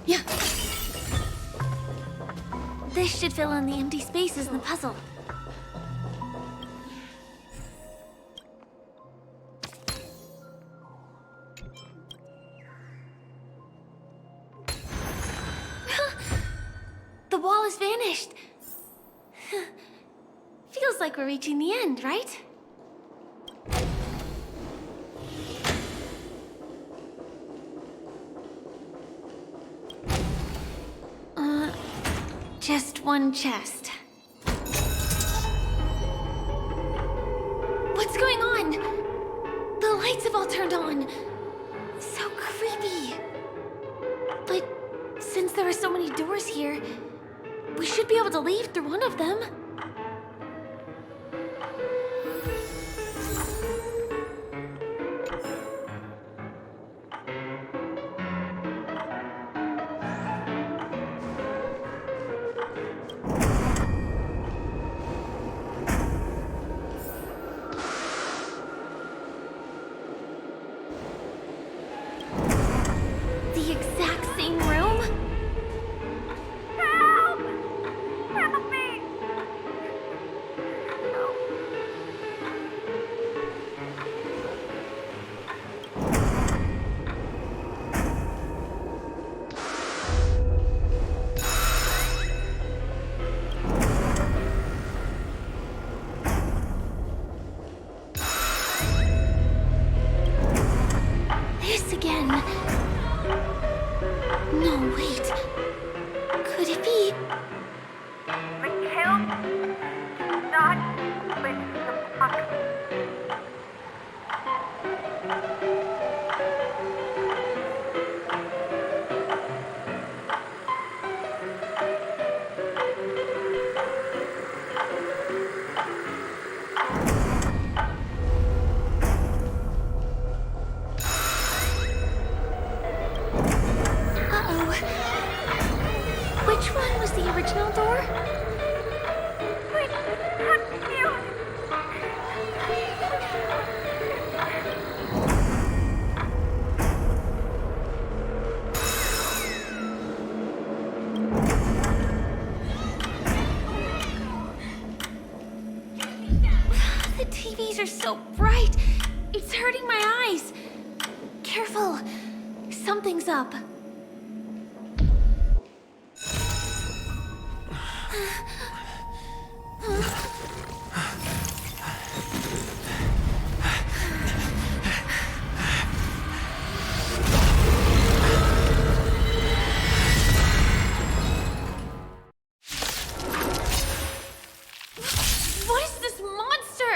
Yeah. This should fill in the empty spaces in the puzzle. The wall has vanished. Feels like we're reaching the end, right? Just one chest. What's going on? The lights have all turned on. So creepy. But since there are so many doors here, we should be able to leave through one of them. The exact same room? Help! Help me! This again. No, wait. Could it be? The kill not with the buck. Uh-oh. Which one was the original door? Please, confused. The TVs are so bright. It's hurting my eyes. Careful. Something's up. What is this monster?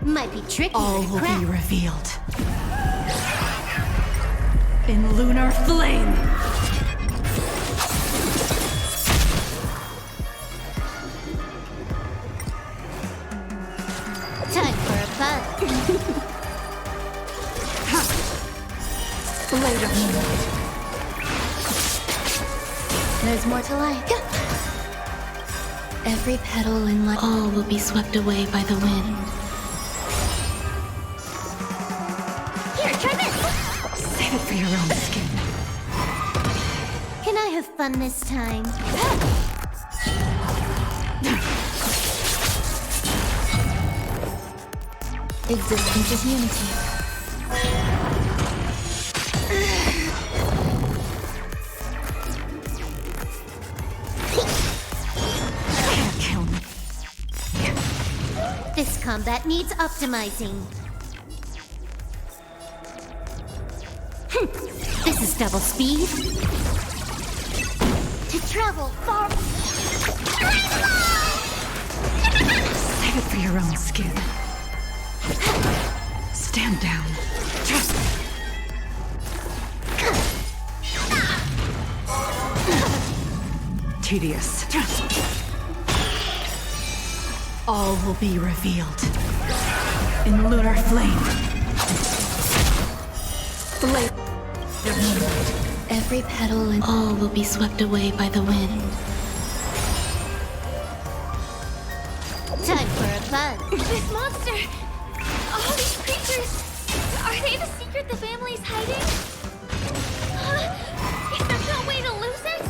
Might be tricky All to will crack. be revealed. In lunar flame! Time for a buzz. Later. There's more to like. Every petal in life. All will be swept away by the wind. Here, try this. Save it for your own skin. Can I have fun this time? Existence is unity. Can't kill me. This combat needs optimizing. This is double speed. To travel far. Save it for your own skin. Stand down. Tedious. All will be revealed in lunar flame. Blade of moonlight. Every petal and all will be swept away by the wind. Time for a buzz. This monster! All these creatures! Are they the secret the family's hiding? Is there no way to lose it?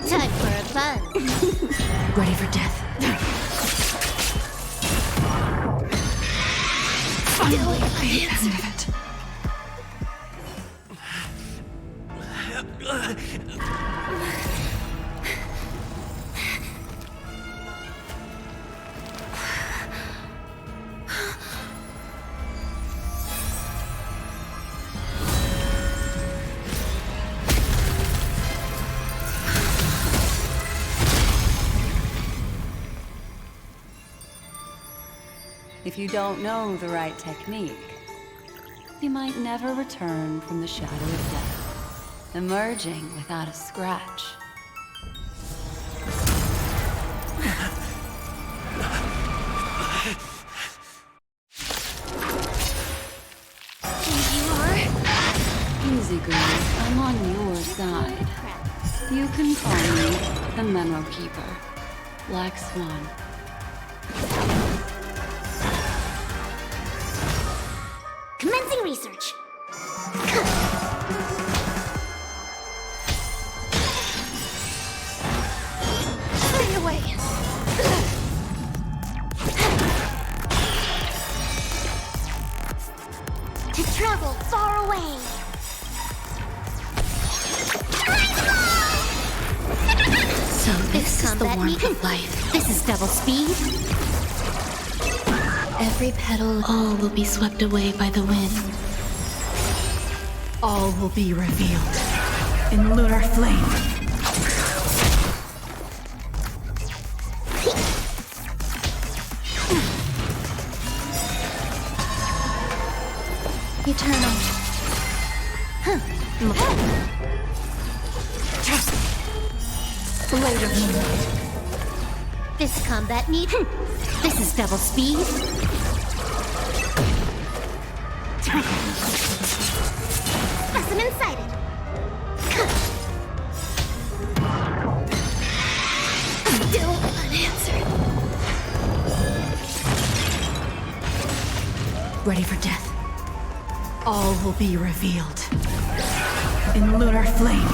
Time for a buzz. Ready for death. Finally, the end of it. If you don't know the right technique, you might never return from the shadow of death, emerging without a scratch. You are? Easy, girl. I'm on your side. You can call me the Memo Keeper, Black Swan. Commencing research. Stay away! To travel far away. So this is the warmth of life. This is double speed. Every petal, all will be swept away by the wind. All will be revealed in lunar flame. Eternal. Blade of moonlight. This combat need. This is double speed. Specimen sighted. Still unanswered. Ready for death. All will be revealed in lunar flame.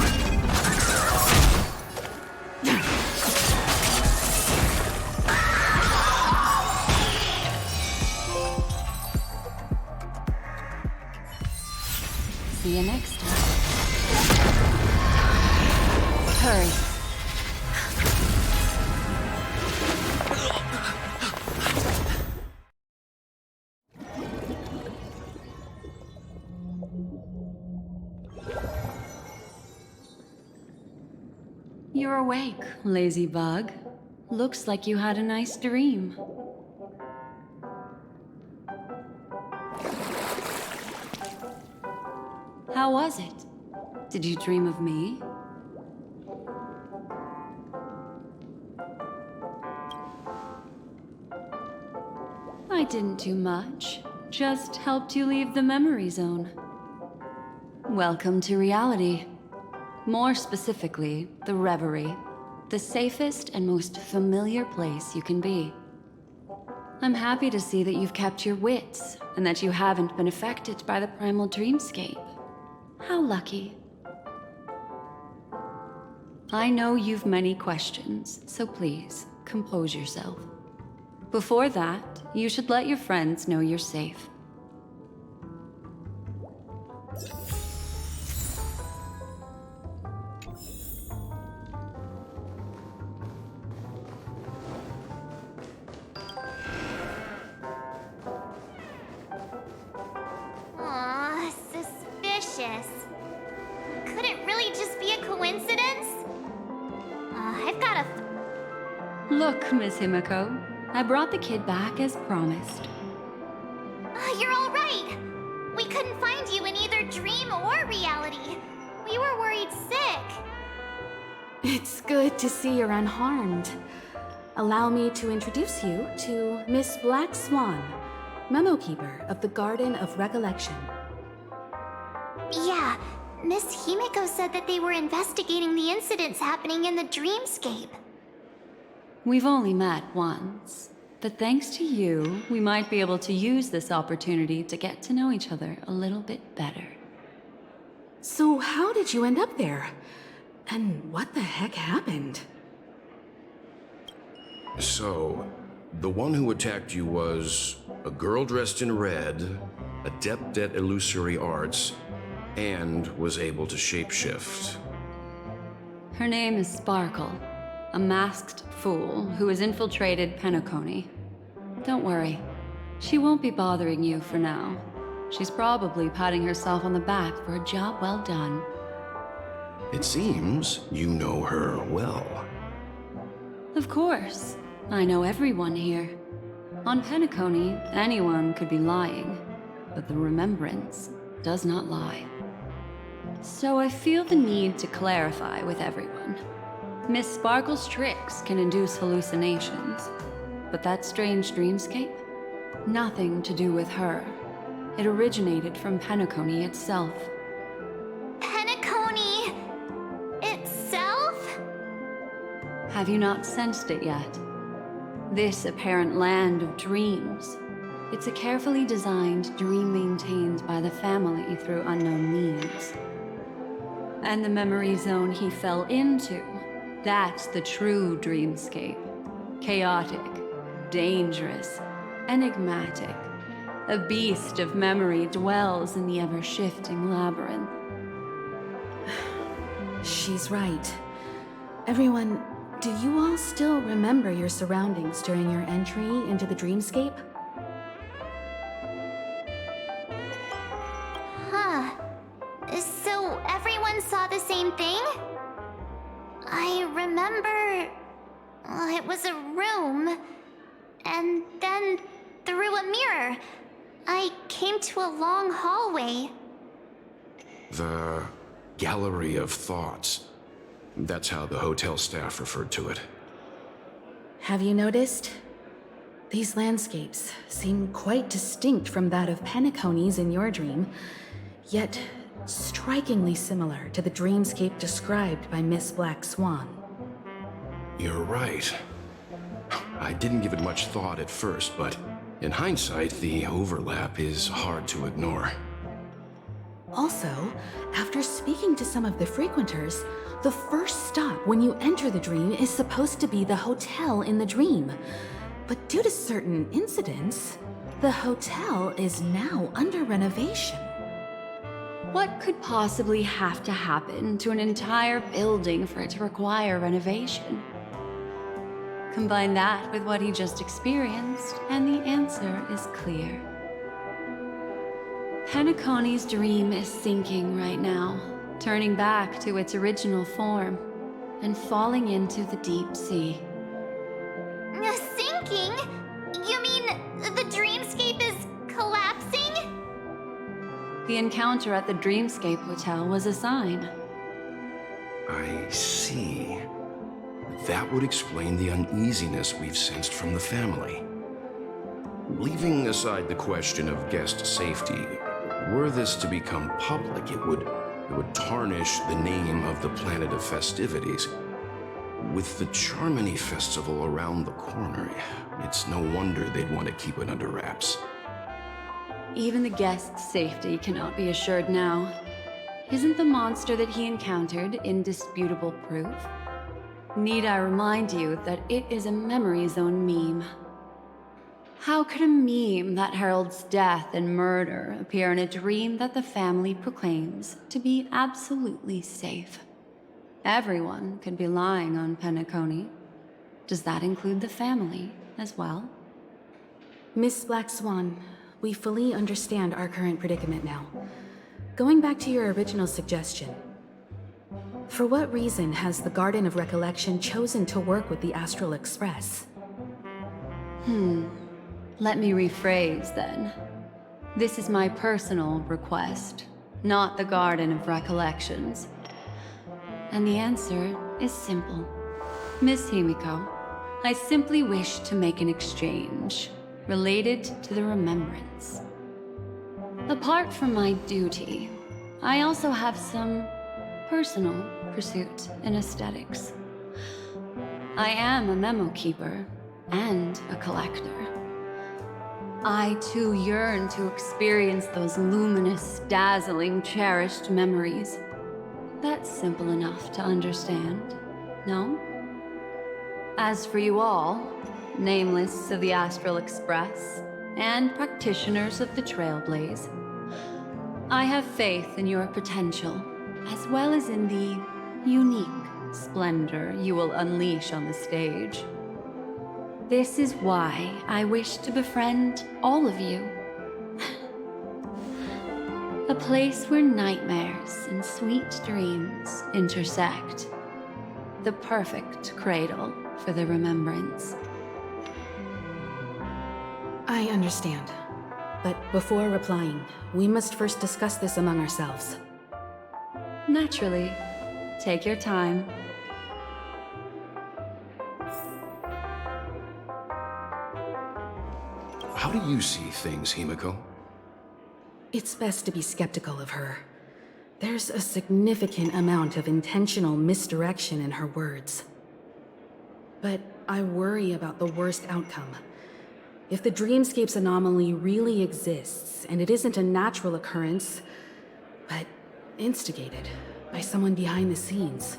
See you next time. Hurry. You're awake, lazy bug. Looks like you had a nice dream. How was it? Did you dream of me? I didn't do much. Just helped you leave the memory zone. Welcome to reality. More specifically, the Reverie. The safest and most familiar place you can be. I'm happy to see that you've kept your wits, and that you haven't been affected by the primal dreamscape. How lucky. I know you've many questions, so please, compose yourself. Before that, you should let your friends know you're safe. Aw, suspicious. Could it really just be a coincidence? I've got a... Look, Miss Himiko, I brought the kid back as promised. You're all right. We couldn't find you in either dream or reality. We were worried sick. It's good to see you're unharmed. Allow me to introduce you to Miss Black Swan, Memo Keeper of the Garden of Recollection. Yeah, Miss Himiko said that they were investigating the incidents happening in the dreamscape. We've only met once, but thanks to you, we might be able to use this opportunity to get to know each other a little bit better. So how did you end up there? And what the heck happened? So, the one who attacked you was a girl dressed in red, adept at illusory arts, and was able to shapeshift. Her name is Sparkle, a masked fool who has infiltrated Penacony. Don't worry, she won't be bothering you for now. She's probably patting herself on the back for a job well done. It seems you know her well. Of course. I know everyone here. On Penacony, anyone could be lying, but the remembrance does not lie. So I feel the need to clarify with everyone. Miss Sparkle's tricks can induce hallucinations, but that strange dreamscape? Nothing to do with her. It originated from Penacony itself. Penacony itself? Have you not sensed it yet? This apparent land of dreams. It's a carefully designed dream maintained by the family through unknown means. And the memory zone he fell into, that's the true dreamscape. Chaotic, dangerous, enigmatic. A beast of memory dwells in the ever-shifting labyrinth. She's right. Everyone, do you all still remember your surroundings during your entry into the dreamscape? Huh. So everyone saw the same thing? I remember... it was a room. And then, through a mirror, I came to a long hallway. The Gallery of Thoughts. That's how the hotel staff referred to it. Have you noticed? These landscapes seem quite distinct from that of Penacony's in your dream, yet strikingly similar to the dreamscape described by Miss Black Swan. You're right. I didn't give it much thought at first, but in hindsight, the overlap is hard to ignore. Also, after speaking to some of the frequenters, the first stop when you enter the dream is supposed to be the hotel in the dream. But due to certain incidents, the hotel is now under renovation. What could possibly have to happen to an entire building for it to require renovation? Combine that with what he just experienced, and the answer is clear. Penacony's dream is sinking right now, turning back to its original form, and falling into the deep sea. Sinking? You mean the dreamscape is collapsing? The encounter at the Dreamscape Hotel was a sign. I see. That would explain the uneasiness we've sensed from the family. Leaving aside the question of guest safety, were this to become public, it would tarnish the name of the planet of festivities. With the Charmony Festival around the corner, it's no wonder they'd want to keep it under wraps. Even the guest's safety cannot be assured now. Isn't the monster that he encountered indisputable proof? Need I remind you that it is a memory zone meme? How could a meme that heralds death and murder appear in a dream that the family proclaims to be absolutely safe? Everyone could be lying on Penacony. Does that include the family as well? Miss Black Swan, we fully understand our current predicament now. Going back to your original suggestion, for what reason has the Garden of Recollection chosen to work with the Astral Express? Let me rephrase then. This is my personal request, not the Garden of Recollections. And the answer is simple. Miss Himiko, I simply wish to make an exchange related to the remembrance. Apart from my duty, I also have some personal pursuit in aesthetics. I am a memo keeper and a collector. I too yearn to experience those luminous, dazzling, cherished memories. That's simple enough to understand, no? As for you all, nameless of the Astral Express and practitioners of the Trailblaze, I have faith in your potential, as well as in the unique splendor you will unleash on the stage. This is why I wish to befriend all of you. A place where nightmares and sweet dreams intersect. The perfect cradle for the remembrance. I understand. But before replying, we must first discuss this among ourselves. Naturally. Take your time. How do you see things, Himiko? It's best to be skeptical of her. There's a significant amount of intentional misdirection in her words. But I worry about the worst outcome. If the dreamscape's anomaly really exists, and it isn't a natural occurrence, but instigated by someone behind the scenes,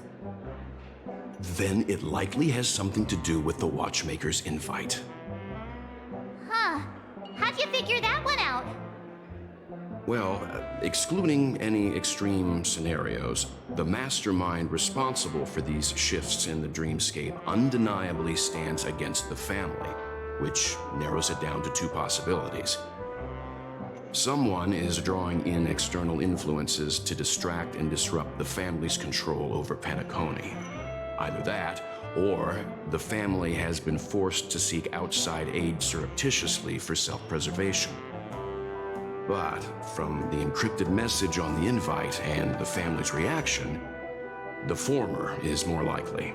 then it likely has something to do with the Watchmaker's invite. Huh. How'd you figure that one out? Well, excluding any extreme scenarios, the mastermind responsible for these shifts in the dreamscape undeniably stands against the family, which narrows it down to two possibilities. Someone is drawing in external influences to distract and disrupt the family's control over Penacony. Either that, or the family has been forced to seek outside aid surreptitiously for self-preservation. But from the encrypted message on the invite and the family's reaction, the former is more likely.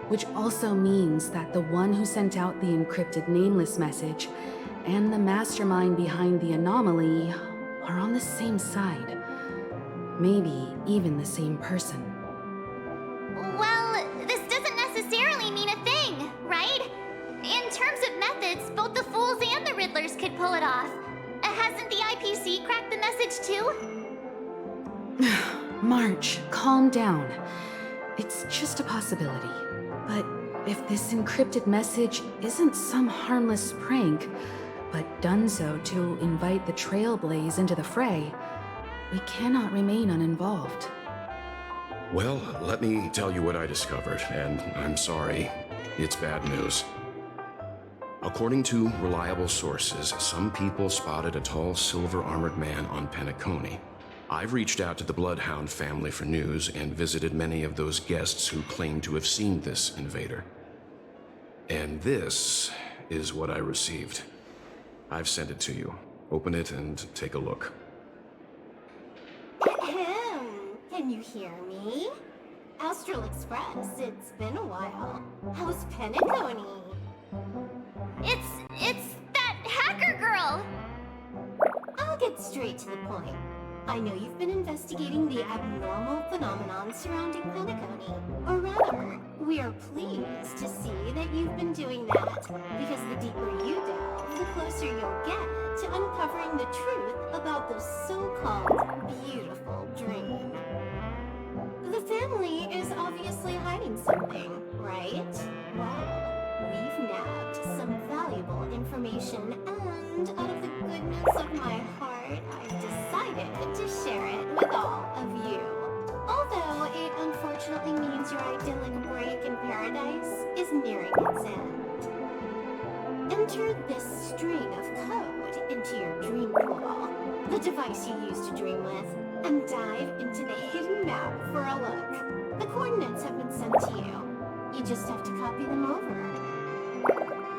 which also means that the one who sent out the encrypted nameless message and the mastermind behind the anomaly are on the same side. Maybe even the same person. Well, this doesn't necessarily mean a thing, right? In terms of methods, both the Fools and the Riddlers could pull it off. Hasn't the IPC cracked the message too? March, calm down. It's just a possibility. But if this encrypted message isn't some harmless prank, but done so to invite the Trailblaze into the fray, we cannot remain uninvolved. Well, let me tell you what I discovered, and I'm sorry, it's bad news. According to reliable sources, some people spotted a tall silver-armored man on Penacony. I've reached out to the Bloodhound family for news and visited many of those guests who claim to have seen this invader. And this is what I received. I've sent it to you. Open it and take a look. Ahem. Can you hear me? Astral Express, it's been a while. How's Penacony? It's that hacker girl! I'll get straight to the point. I know you've been investigating the abnormal phenomenon surrounding Penacony. Or rather, we are pleased to see that you've been doing that, because the deeper you delve, the closer you'll get to uncovering the truth about the so-called beautiful dream. The family is obviously hiding something, right? Well, we've nabbed some valuable information, and out of the goodness of my heart, I've decided to share it with all of you. Although it unfortunately means your idyllic break in paradise is nearing its end. Enter this string of code into your dream pool, the device you use to dream with, and dive into the hidden map for a look. The coordinates have been sent to you. You just have to copy them over.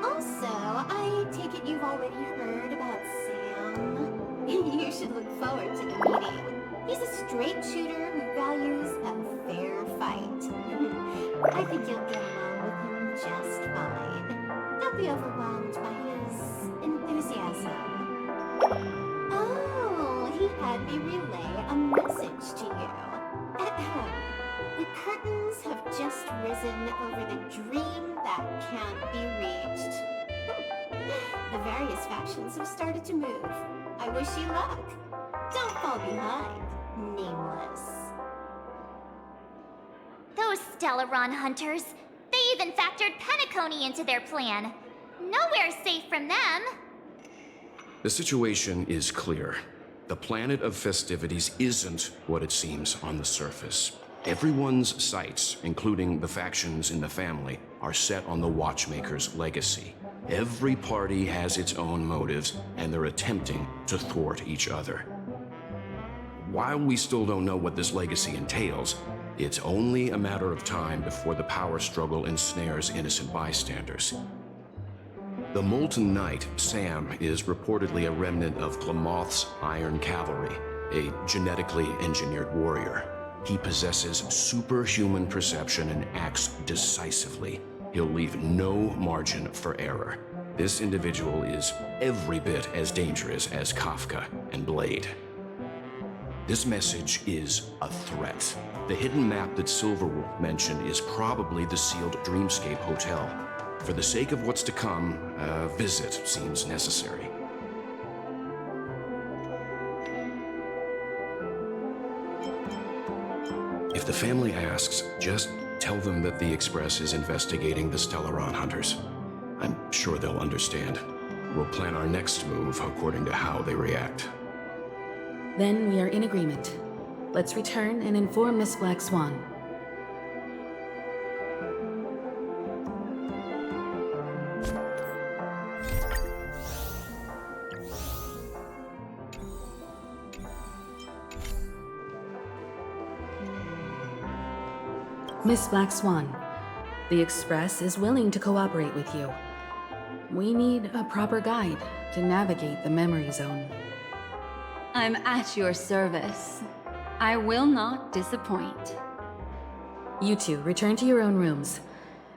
Also, I take it you've already heard about Sam. You should look forward to the meeting. He's a straight shooter who values a fair fight. I think you'll get along with him just fine. Don't be overwhelmed by his enthusiasm. Oh, he had me relay a message to you. Ahem. The curtains have just risen over the dream that can't be reached. The various factions have started to move. I wish you luck. Don't fall behind, nameless. Those Stellaron hunters. They even factored Penacony into their plan. Nowhere safe from them. The situation is clear. The planet of festivities isn't what it seems on the surface. Everyone's sights, including the factions in the family, are set on the Watchmaker's legacy. Every party has its own motives, and they're attempting to thwart each other. While we still don't know what this legacy entails, it's only a matter of time before the power struggle ensnares innocent bystanders. The Molten Knight, Sam, is reportedly a remnant of Glamoth's Iron Cavalry, a genetically engineered warrior. He possesses superhuman perception and acts decisively. He'll leave no margin for error. This individual is every bit as dangerous as Kafka and Blade. This message is a threat. The hidden map that Silverwolf mentioned is probably the sealed Dreamscape Hotel. For the sake of what's to come, a visit seems necessary. If the family asks, just tell them that the Express is investigating the Stellaron hunters. I'm sure they'll understand. We'll plan our next move according to how they react. Then we are in agreement. Let's return and inform Miss Black Swan. Miss Black Swan, the Express is willing to cooperate with you. We need a proper guide to navigate the memory zone. I'm at your service. I will not disappoint. You two return to your own rooms.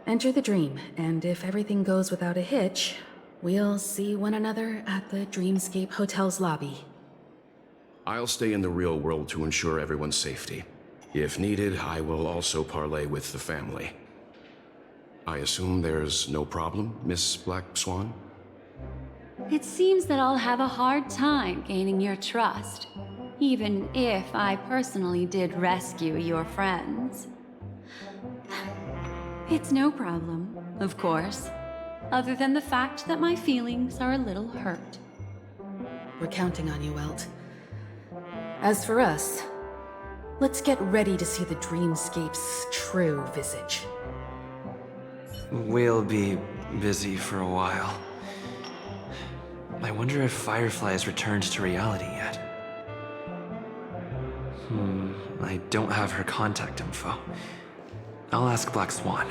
Enter the dream, and if everything goes without a hitch, we'll see one another at the Dreamscape Hotel's lobby. I'll stay in the real world to ensure everyone's safety. If needed, I will also parley with the family. I assume there's no problem, Miss Black Swan? It seems that I'll have a hard time gaining your trust, even if I personally did rescue your friends. It's no problem, of course, other than the fact that my feelings are a little hurt. We're counting on you, Welt. As for us, let's get ready to see the Dreamscape's true visage. We'll be busy for a while. I wonder if Firefly has returned to reality yet. I don't have her contact info. I'll ask Black Swan.